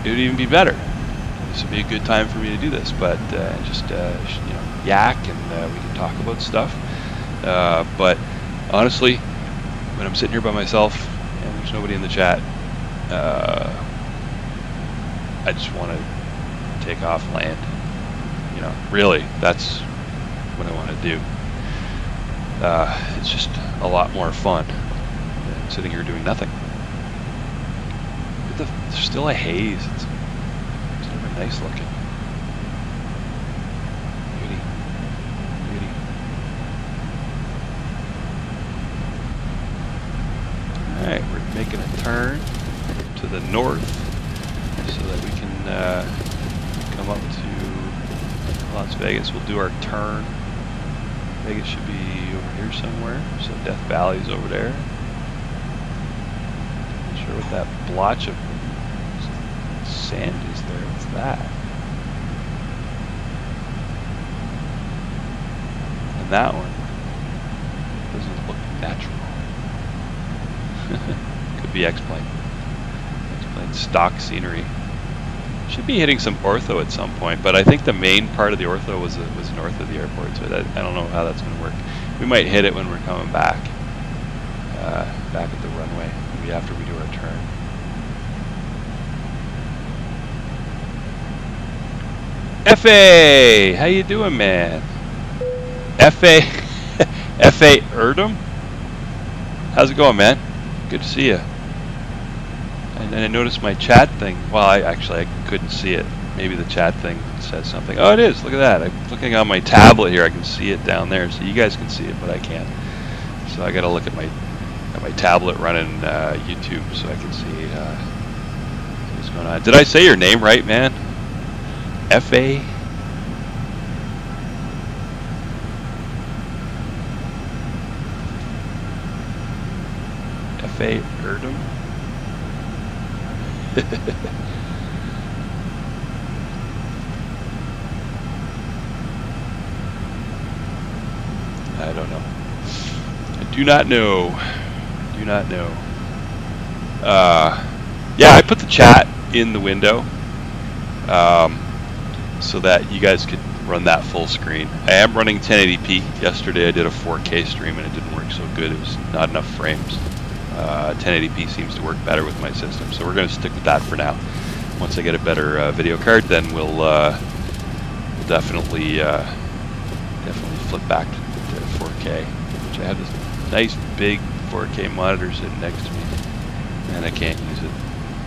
it would even be better. This would be a good time for me to do this, but just you know, yak and we can talk about stuff. But honestly, when I'm sitting here by myself and there's nobody in the chat, I just want to take off, land. You know, really, that's what I want to do. It's just a lot more fun than sitting here doing nothing. But there's still a haze. It's sort of nice looking. Beauty. Beauty. Alright, we're making a turn to the north so that we can come up to Las Vegas. We'll do our turn. Vegas should be over here somewhere. So Death Valley's over there. Not sure what that blotch of sand is there. What's that? And that one doesn't look natural. Could be X-plane. X-plane stock scenery. Should be hitting some ortho at some point, but I think the main part of the ortho was north of the airport, so I don't know how that's going to work. We might hit it when we're coming back, back at the runway, maybe after we do our turn. F.A. How you doing, man? F.A. F.A. Erdem? How's it going, man? Good to see you. And then I noticed my chat thing. Well, I couldn't see it. Maybe the chat thing says something. Oh, it is. Look at that. I'm looking on my tablet here. I can see it down there. So you guys can see it, but I can't. So I got to look at my tablet running YouTube so I can see what's going on. Did I say your name right, man? F.A. F.A. Erdem? I don't know. I do not know. Do not know. Yeah, I put the chat in the window so that you guys could run that full screen. I am running 1080p. Yesterday I did a 4K stream and it didn't work so good. It was not enough frames. 1080p seems to work better with my system, so we're going to stick with that for now. Once I get a better video card, then we'll definitely flip back to 4K. Which I have this nice big 4K monitor sitting next to me, and I can't use it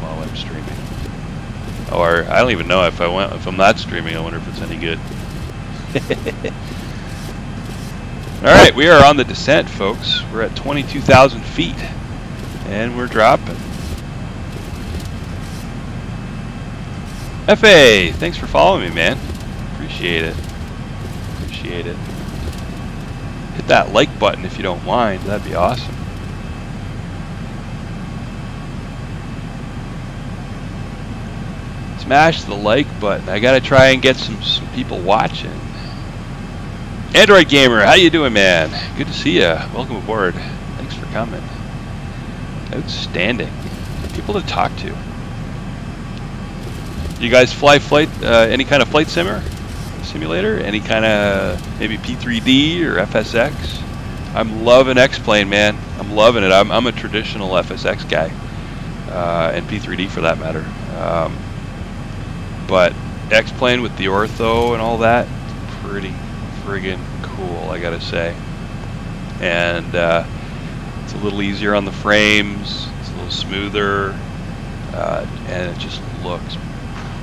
while I'm streaming. Or I don't even know if I'm not streaming. I wonder if it's any good. All right, we are on the descent, folks. We're at 22,000 feet. And we're dropping. F.A., thanks for following me, man. Appreciate it. Appreciate it. Hit that like button if you don't mind. That'd be awesome. Smash the like button. I gotta try and get some people watching. Android Gamer, how you doing, man? Good to see ya. Welcome aboard. Thanks for coming. Outstanding. People to talk to. You guys fly any kind of flight simulator? Any kind of maybe P3D or FSX? I'm loving X-plane, man. I'm loving it. I'm a traditional FSX guy, and P3D for that matter. But X-plane with the ortho and all that, pretty friggin' cool, I gotta say. And it's a little easier on the frames, it's a little smoother, and it just looks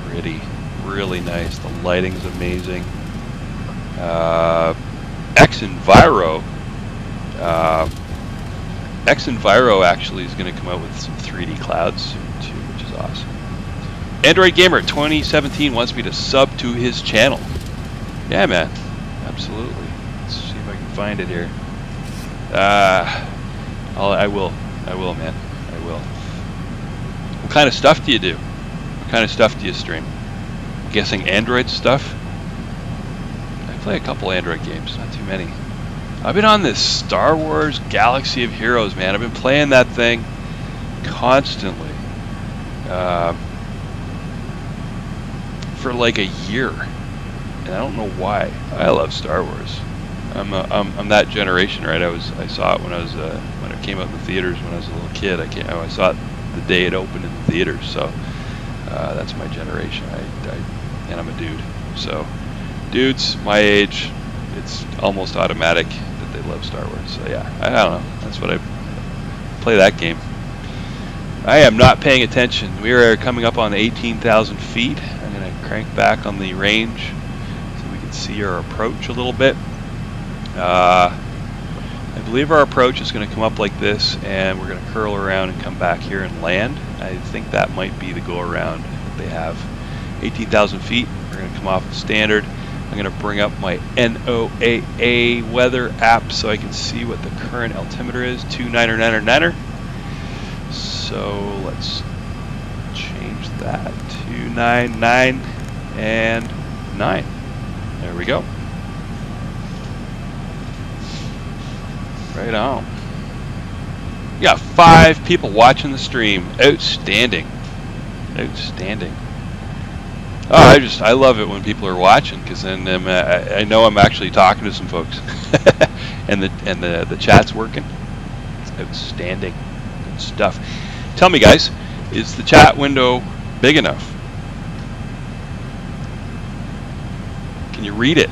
pretty, really nice. The lighting's amazing. X-Enviro actually is going to come out with some 3D clouds soon too, which is awesome. Android Gamer 2017 wants me to sub to his channel. Yeah, man. Absolutely. Let's see if I can find it here. I will, man. I will. What kind of stuff do you do? What kind of stuff do you stream? I'm guessing Android stuff? I play a couple Android games, not too many. I've been on this Star Wars Galaxy of Heroes, man. I've been playing that thing constantly for like a year, and I don't know why. I love Star Wars. I'm that generation, right? I saw it when it came out in the theaters when I was a little kid. I saw it the day it opened in the theaters, so that's my generation. And I'm a dude, so dudes my age, it's almost automatic that they love Star Wars. So yeah, I don't know. That's what I play that game. I am not paying attention. We are coming up on 18,000 feet. I'm going to crank back on the range so we can see our approach a little bit. I believe our approach is going to come up like this, and we're going to curl around and come back here and land. I think that might be the go around that they have. 18,000 feet. We're going to come off the standard. I'm going to bring up my NOAA weather app so I can see what the current altimeter is. 29er. So let's change that to 9 and 9. There we go. Right on. We got 5 people watching the stream. Outstanding. Outstanding. Oh, I love it when people are watching, because then I know I'm actually talking to some folks, and the chat's working. It's outstanding. Good stuff. Tell me, guys, is the chat window big enough? Can you read it?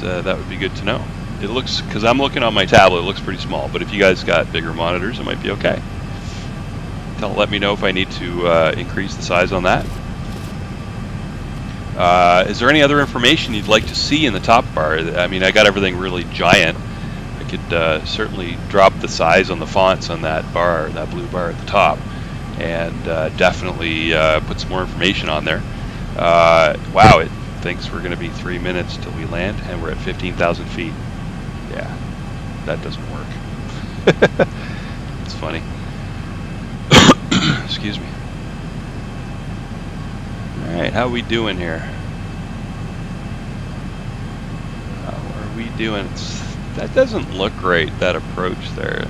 That would be good to know. It looks, because I'm looking on my tablet, it looks pretty small, but if you guys got bigger monitors, it might be okay. Let me know if I need to increase the size on that. Is there any other information you'd like to see in the top bar? I mean, I got everything really giant. I could certainly drop the size on the fonts on that bar, that blue bar at the top, and definitely put some more information on there. Wow, it thinks we're going to be 3 minutes till we land, and we're at 15,000 feet. Yeah, that doesn't work. It's funny. Excuse me. Alright, how are we doing here? How are we doing? That doesn't look great, that approach there.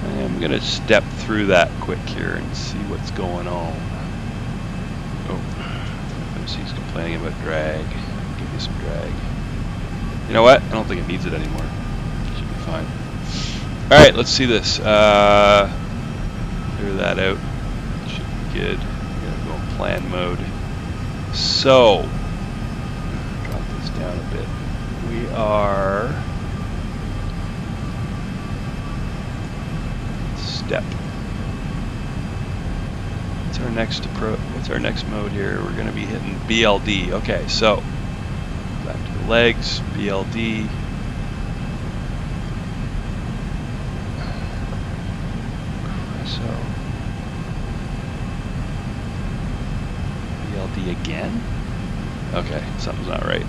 I'm going to step through that quick here and see what's going on. Oh, FMC's complaining about drag. Give me some drag. You know what? I don't think it needs it anymore. It should be fine. Alright, let's see this. Clear that out. Should be good. We're going to go in plan mode. So, drop this down a bit. We are step. What's our next approach? What's our next mode here? We're going to be hitting BLD. Okay, so back to the legs, BLD. So BLD again? Okay, something's not right.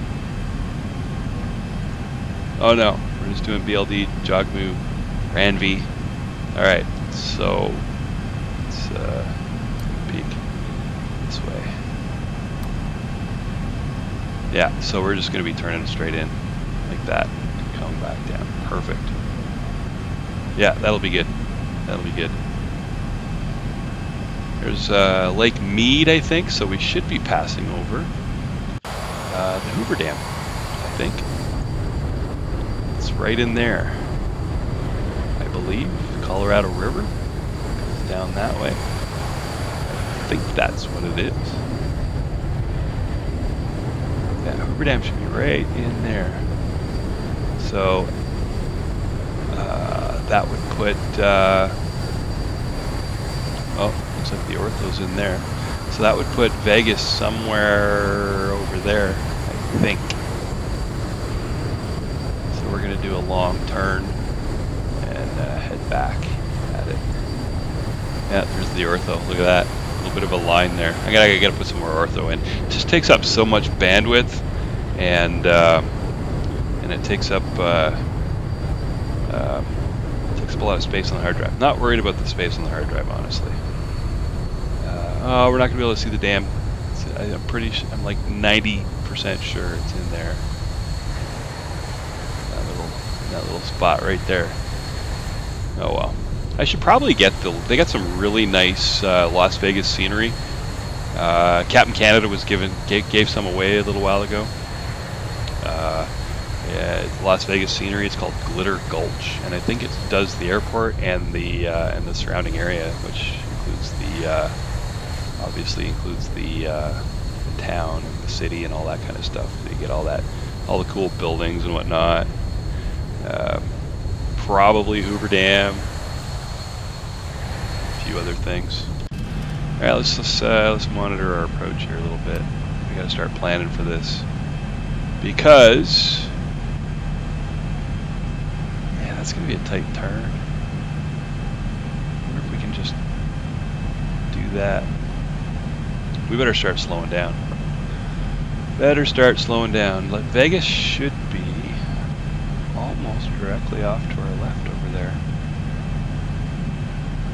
Oh no, we're just doing BLD, jog move, RANV. Alright, so let's peek this way. Yeah, so we're just going to be turning straight in like that and coming back down. Perfect. Yeah, that'll be good. That'll be good. There's Lake Mead, I think, so we should be passing over the Hoover Dam, I think. It's right in there, I believe. Colorado River goes down that way. I think that's what it is. Yeah, Hoover Dam should be right in there. So that would put, oh, looks like the ortho's in there. So that would put Vegas somewhere over there, I think. So we're going to do a long turn and head back at it. Yeah, there's the ortho. Look at that. A little bit of a line there. I gotta put some more ortho in. It just takes up so much bandwidth, and it takes up a lot of space on the hard drive. Not worried about the space on the hard drive, honestly. Oh, we're not gonna be able to see the dam. I'm like 90% sure it's in there. That little spot right there. Oh well. I should probably get they got some really nice Las Vegas scenery. Captain Canada gave some away a little while ago. Yeah, Las Vegas scenery. It's called Glitter Gulch, and I think it does the airport and the surrounding area, which includes obviously includes the town and the city and all that kind of stuff. So you get all the cool buildings and whatnot. Probably Hoover Dam. A few other things. All right, let's monitor our approach here a little bit. We got to start planning for this because that's gonna be a tight turn. I wonder if we can just do that. We better start slowing down. Like Vegas should be almost directly off to our left over there.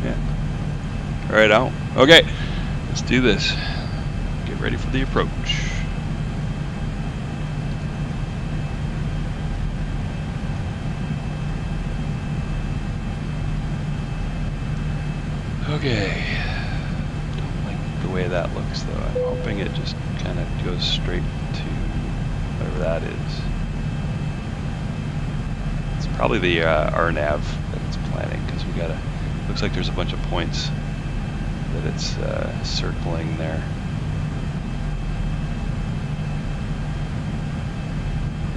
Yeah. Right out. Okay, let's do this. Get ready for the approach. Okay. Don't like the way that looks though. I'm hoping it just kind of goes straight to whatever that is. It's probably the RNAV that it's planning, because looks like there's a bunch of points that it's circling there.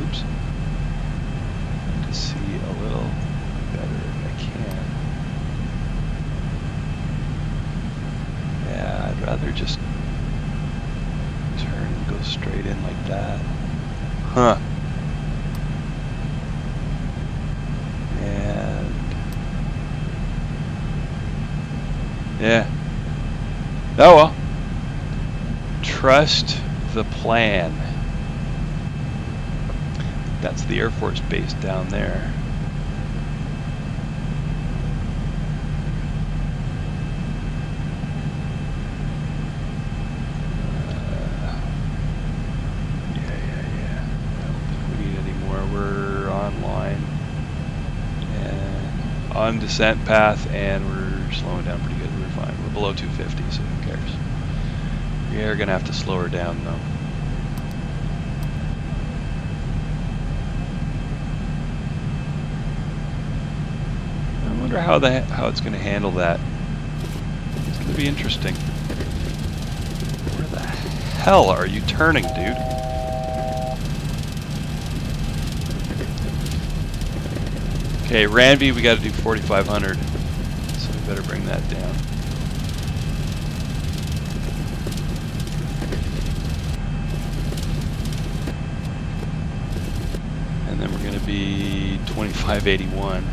Oops. I need to see a little better if I can. Yeah, I'd rather just turn and go straight in like that. Huh. And yeah. Oh well. Trust the plan. That's the Air Force base down there. Yeah. I don't think we need any more. We're online and on descent path, and we're slowing down pretty good. We're fine. We're below 250, so who cares? We are gonna have to slow her down though. I wonder how it's going to handle that. It's going to be interesting. Where the hell are you turning, dude? Okay, Ranby, we got to do 4,500, so we better bring that down. And then we're going to be 2,581.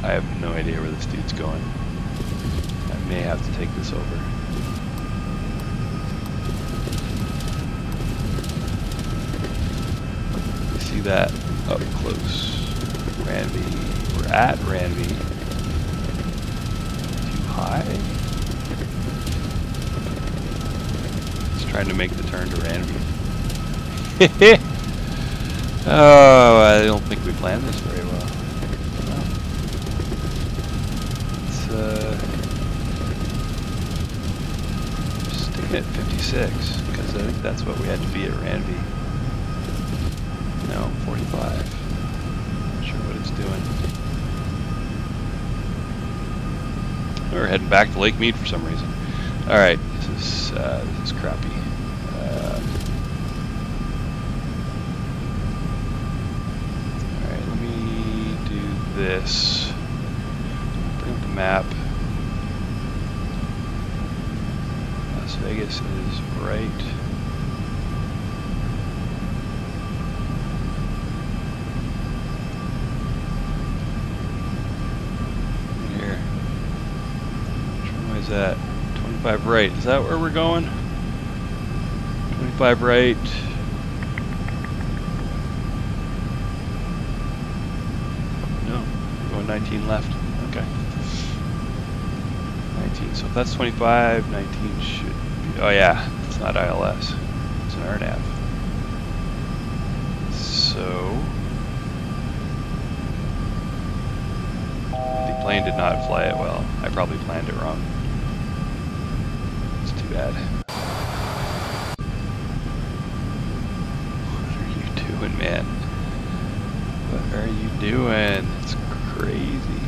I have no idea where this dude's going. I may have to take this over. You see that up close. Ranby. We're at Ranby. Too high? It's trying to make the turn to Ranby. Oh, I don't think we planned this very well. Sticking at 56, because I think that's what we had to be at Ranby. No, 45. Not sure what it's doing. We're heading back to Lake Mead for some reason. All right, this is crappy. All right, let me do this. Bring up the map. Las Vegas is right. that? 25 right. Is that where we're going? 25 right. No, we're going 19 left. Okay. 19. So if that's 25, 19 should be. Oh yeah, it's not ILS. It's an RNAV. So the plane did not fly it well. I probably planned it wrong. It's too bad. What are you doing, man? What are you doing? It's crazy.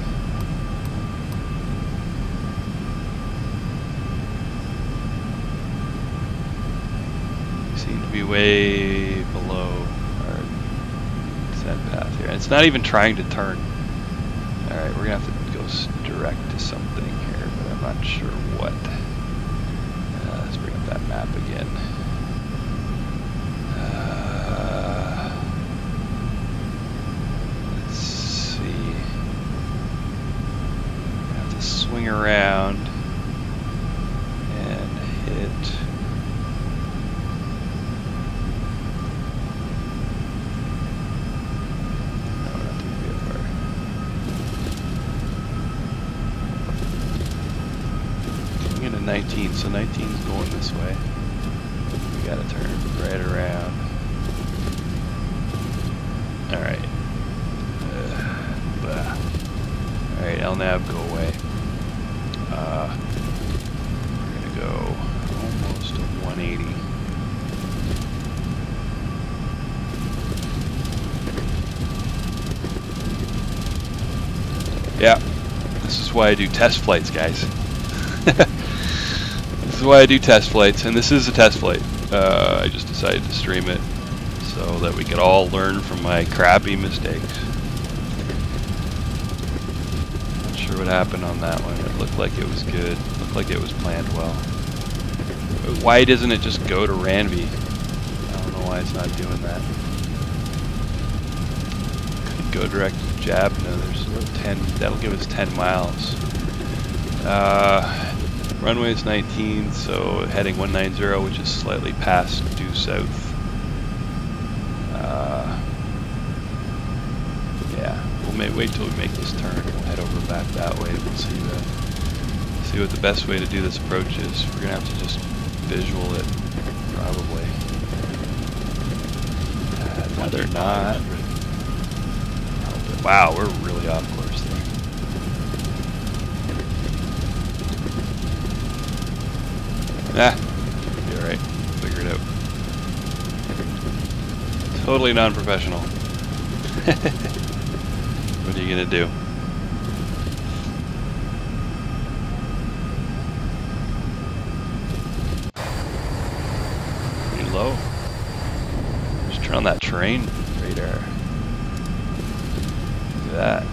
You seem to be way below our descent path here. And it's not even trying to turn. Alright, we're gonna have to go direct to something here, but I'm not sure what. Let's bring up that map again. Let's see. I have to swing around and hit. No, not the VFR. Coming into 19, so 19's going this way. We gotta turn right around. Alright. Alright, LNAV, go away. We're gonna go almost to 180. Yeah, this is why I do test flights, guys. This is why I do test flights, and this is a test flight. I just decided to stream it so that we could all learn from my crappy mistakes. Not sure what happened on that one. It looked like it was good. It looked like it was planned well. But why doesn't it just go to Ranby? I don't know why it's not doing that. Could go direct to Jab. No, there's 10. That'll give us 10 miles. Runway is 19, so heading 190, which is slightly past due south. Yeah, we'll wait till we make this turn. We'll head over back that way. We'll see what the best way to do this approach is. We're gonna have to just visual it, probably. No, they're not. Wow, we're really off course there. Ah, be alright. Figure it out. Totally non-professional. What are you gonna do? Pretty low. Just turn on that terrain radar. Look at that.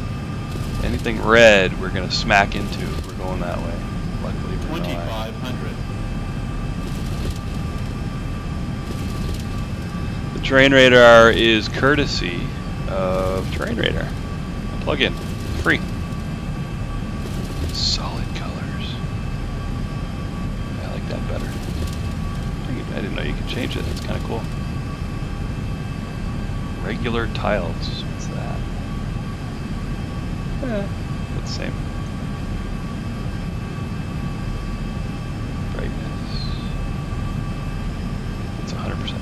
Anything red, we're gonna smack into if we're going that way. Luckily, we're not. 2500. The terrain radar is courtesy of Terrain Radar. Plug in, free. Solid colors. I like that better. I didn't know you could change it. That's kind of cool. Regular tiles. What's that? It's the same. Brightness. It's 100%.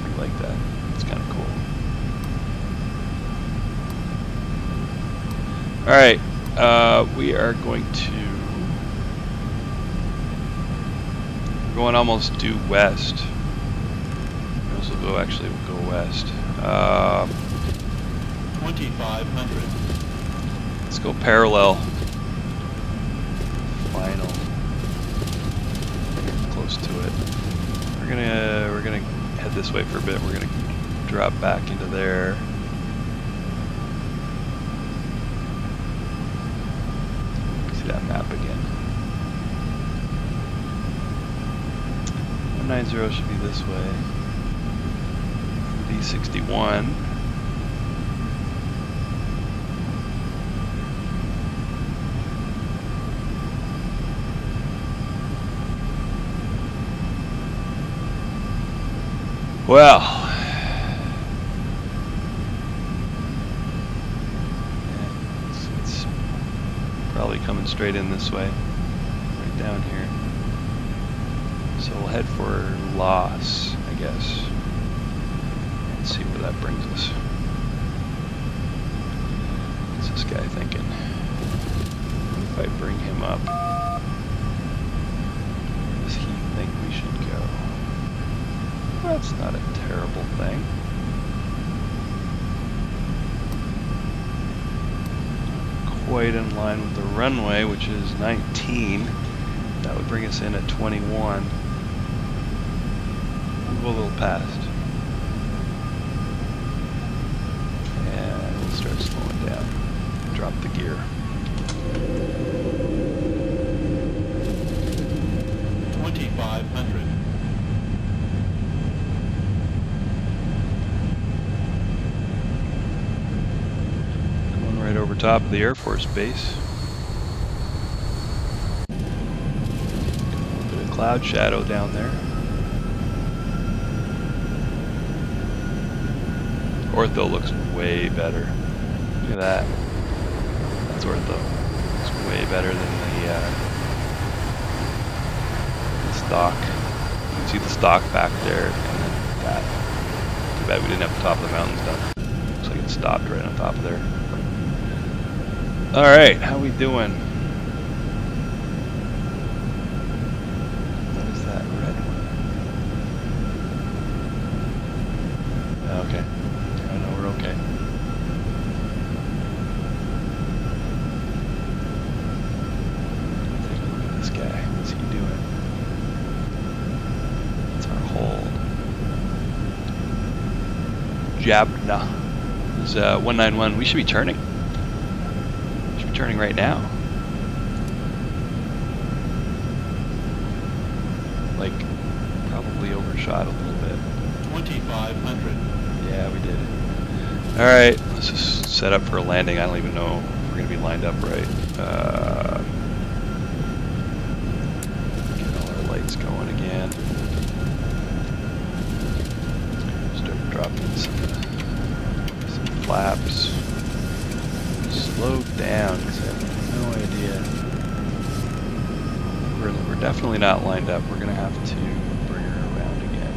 I like that. It's kind of cool. Alright, we are going to... We're going almost due west. This will go, actually, we'll go west. 2500. Let's go parallel. Final. Close to it. We're gonna head this way for a bit. We're gonna drop back into there. See that map again. 190 should be this way. D61. Well, it's probably coming straight in this way, right down here. So we'll head for Los, I guess, and see where that brings us. What's this guy thinking? If I bring him up, where does he think we should go? That's not a terrible thing. Quite in line with the runway, which is 19. That would bring us in at 21. We'll go a little past. And we'll start slowing down. Drop the gear. Right over top of the Air Force Base. A bit of cloud shadow down there. Ortho looks way better. Look at that. That's ortho. Looks way better than the stock. You can see the stock back there, and then that. Too bad we didn't have the top of the mountains done. Looks like it stopped right on top of there. Alright, how we doing? What is that red one? Okay. I know we're okay. Take a look at this guy. What's he doing? That's our hold. Jabna. This is 191. We should be turning. Turning right now. Like, probably overshot a little bit. 2,500. Yeah, we did. Alright, let's just set up for a landing. I don't even know if we're going to be lined up right. Get all our lights going again. Start dropping some flaps. Slow down because I have no idea. We're definitely not lined up. We're gonna have to bring her around again.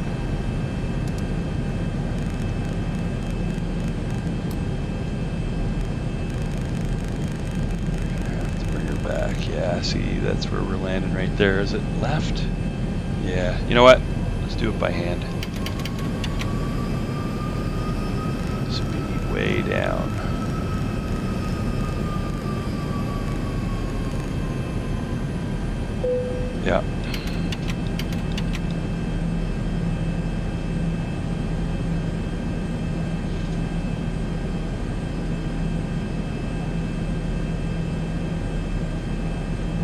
We're gonna have to bring her back. Yeah, see, that's where we're landing right there. Is it left? Yeah. You know what? Let's do it by hand. This would be way down. Yeah.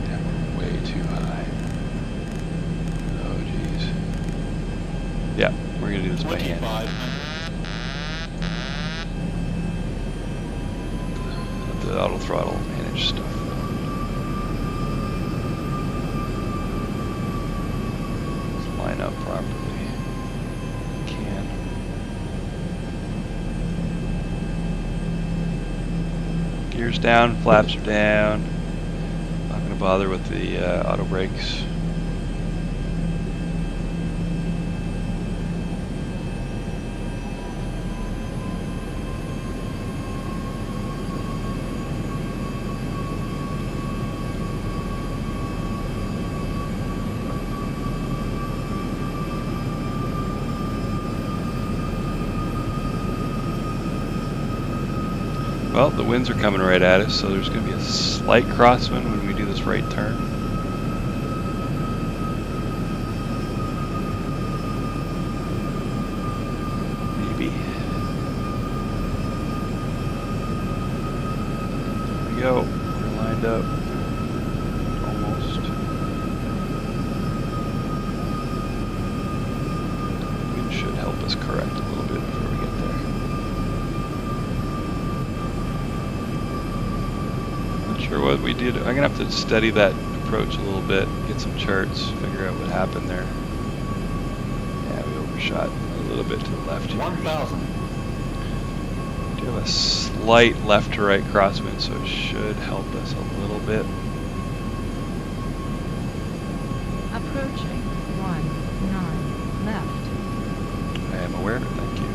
Yeah, way too high. Oh, geez. Yeah, we're gonna do this by hand. 2,500. The auto throttle manage stuff. Line up properly. Can. Gears down, flaps are down. Not going to bother with the auto brakes. Well, the winds are coming right at us, so there's going to be a slight crosswind when we do this right turn. Maybe. There we go. We're lined up. Almost. Wind should help us correct a little bit before we get there. Sure what we did. I'm gonna have to study that approach a little bit, get some charts, figure out what happened there. Yeah, we overshot a little bit to the left here. 1,000. We do have a slight left to right crosswind, so it should help us a little bit. Approaching 19 left. I am aware, thank you.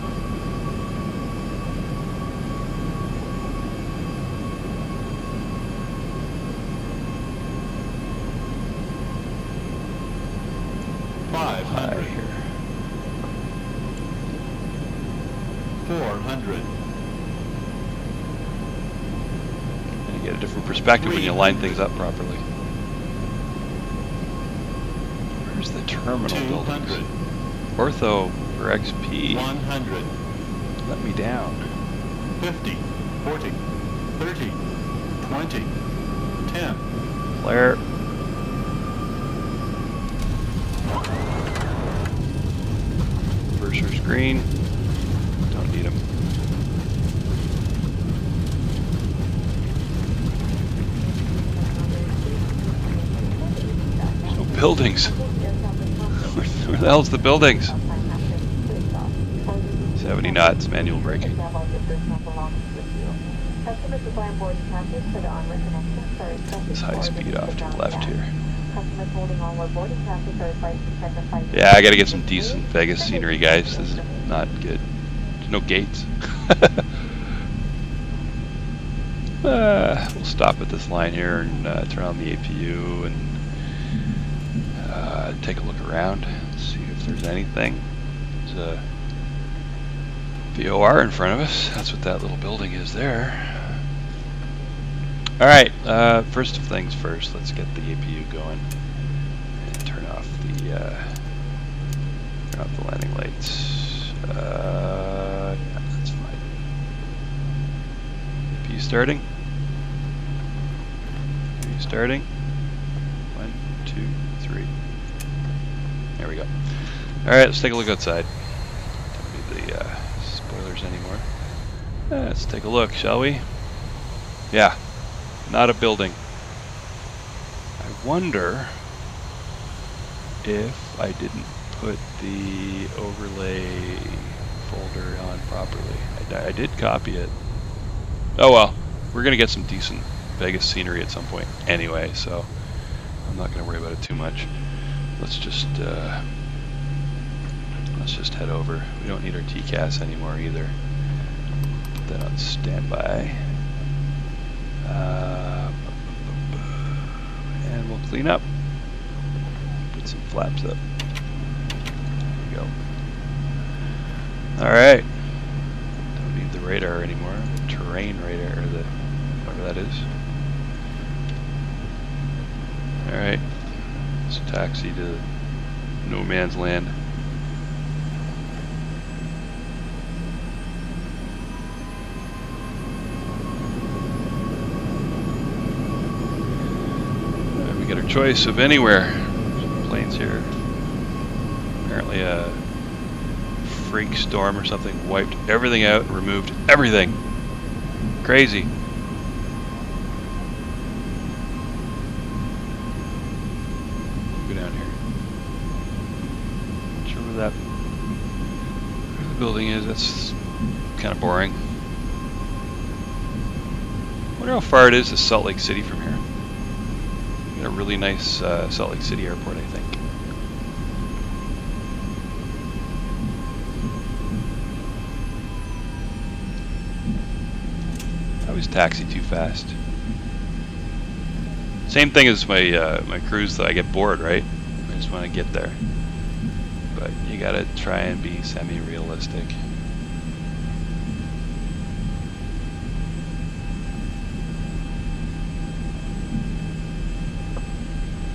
High 500. here. 400. And you get a different perspective when you line things up properly. Where's the terminal 200. buildings? Ortho for XP. 100. Let me down. 50. 40. 30. 20. 10. Flare. Reverser's green. Don't need them. There's no buildings. Where the hell's the buildings? 70 knots, manual braking. This high speed off to the left here. Yeah, I gotta get some decent Vegas scenery, guys. This is not good. There's no gates. We'll stop at this line here and turn on the APU and take a look around, see if there's anything. There's a VOR in front of us. That's what that little building is there. Alright, first things first, let's get the APU going and turn off the landing lights. Yeah, that's fine. APU starting. APU starting. 1, 2, 3. There we go. Alright, let's take a look outside. Don't need the spoilers anymore. Let's take a look, shall we? Yeah. Not a building. I wonder if I didn't put the overlay folder on properly. I did copy it. Oh well, we're gonna get some decent Vegas scenery at some point anyway, so I'm not gonna worry about it too much. Let's just head over. We don't need our TCAS anymore either. Put that on standby. And we'll clean up. Put some flaps up. There we go. Alright. Don't need the radar anymore. The terrain radar, or the whatever that is. Alright. Let's taxi to no man's land. We get our choice of anywhere. There's planes here. Apparently a freak storm or something wiped everything out and removed everything. Crazy. Go down here. Not sure where the building is. That's kind of boring. I wonder how far it is to Salt Lake City from here. A really nice Salt Lake City airport, I think. I always taxi too fast. Same thing as my my cruise, though. I get bored, right? I just want to get there. But you gotta try and be semi-realistic.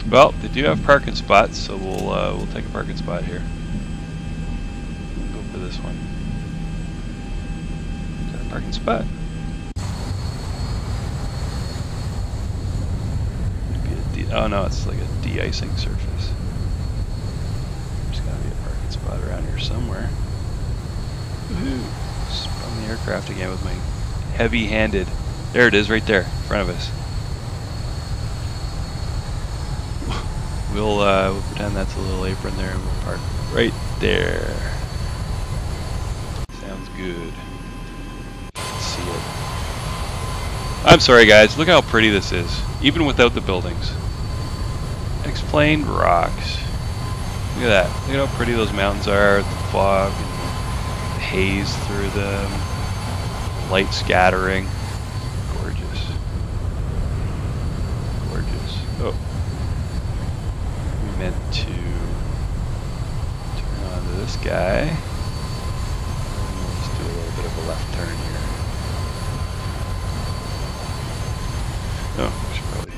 Well, they do have parking spots, so we'll take a parking spot here. We'll go for this one. Is that a parking spot? Maybe oh no, it's like a de-icing surface. There's gotta be a parking spot around here somewhere. Woohoo! Spun the aircraft again with my heavy-handed. There it is, right there, in front of us. We'll pretend that's a little apron there and we'll park right there. good. Let's see it. I'm sorry guys, look how pretty this is, even without the buildings. Explained rocks. Look at that. Look at how pretty those mountains are, the fog and the haze through them, light scattering. Gorgeous. Gorgeous. Oh. We meant to turn on to this guy. Let's do a little bit of a left turn here. Oh, we should probably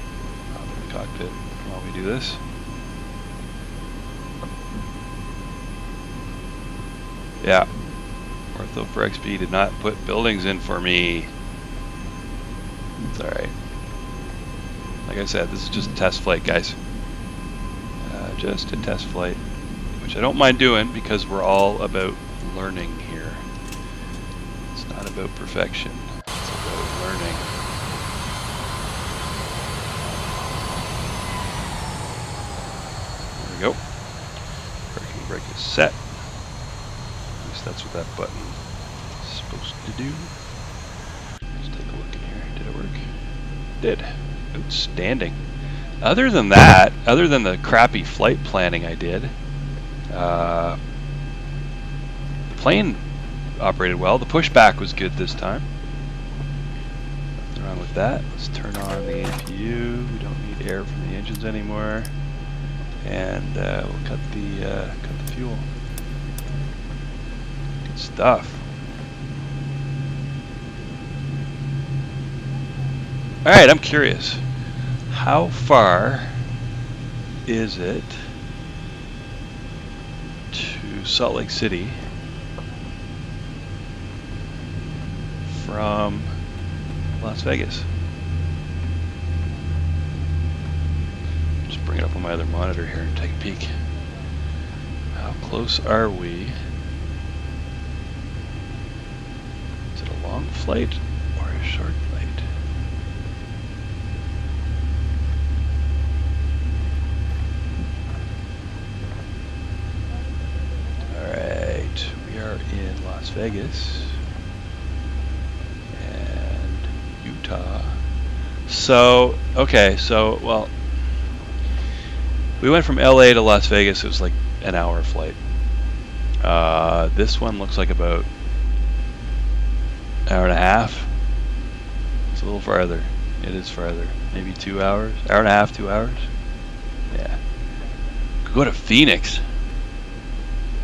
hop in the cockpit while we do this. Yeah, Ortho for XP did not put buildings in for me. It's alright. Like I said, this is just a test flight, guys. Just a test flight, which I don't mind doing because we're all about learning here. It's not about perfection, it's about learning. There we go. Braking brake is set. At least that's what that button is supposed to do. Let's take a look in here. Did it work? It did. Outstanding. Other than that, other than the crappy flight planning I did, the plane operated well. The pushback was good this time. Nothing wrong with that. Let's turn on the APU. We don't need air from the engines anymore. And we'll cut the fuel. Good stuff. All right, I'm curious. How far is it to Salt Lake City from Las Vegas? Just bring it up on my other monitor here and take a peek. How close are we? Is it a long flight or a short flight? In Las Vegas and Utah. So, okay, so, well, we went from LA to Las Vegas. It was like an hour flight. This one looks like about an hour and a half. It's a little farther. It is farther. Maybe 2 hours. Hour and a half, 2 hours. Yeah. Could go to Phoenix.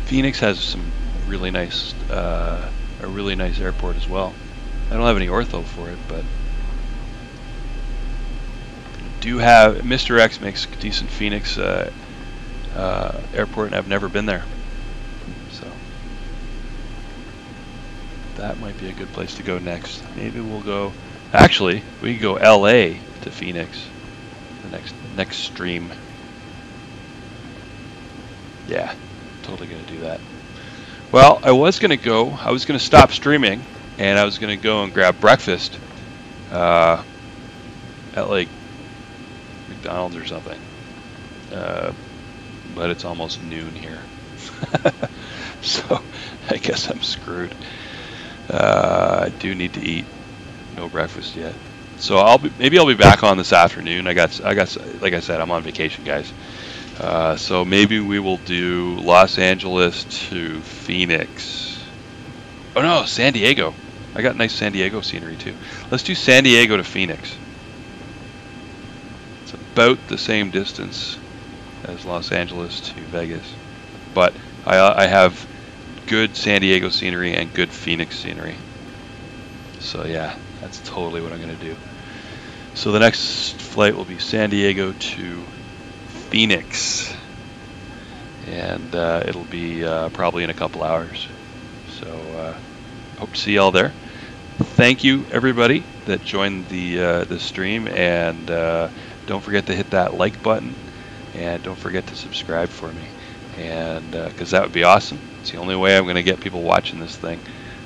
Phoenix has some really nice, a really nice airport as well. I don't have any ortho for it, but do have Mr. X makes a decent Phoenix airport, and I've never been there, so that might be a good place to go next. Maybe we'll go. Actually, we could go LA to Phoenix. The next stream. Yeah, totally gonna do that. Well, I was going to stop streaming, and I was going to go and grab breakfast at like McDonald's or something. But it's almost noon here. So I guess I'm screwed. I do need to eat. No breakfast yet. So maybe I'll be back on this afternoon. I got like I said, I'm on vacation, guys. So maybe we will do Los Angeles to Phoenix. Oh no, San Diego. I got nice San Diego scenery too. Let's do San Diego to Phoenix. It's about the same distance as Los Angeles to Vegas. But I have good San Diego scenery and good Phoenix scenery. So yeah, that's totally what I'm going to do. So the next flight will be San Diego to Phoenix, and it'll be probably in a couple hours. So hope to see y'all there. Thank you everybody that joined the stream, and don't forget to hit that like button, and don't forget to subscribe for me, and because that would be awesome. It's the only way I'm going to get people watching this thing,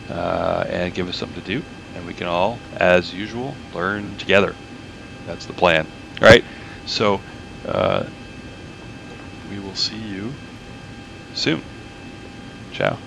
and give us something to do, and we can all, as usual, learn together. That's the plan. All right, so we will see you soon. Ciao.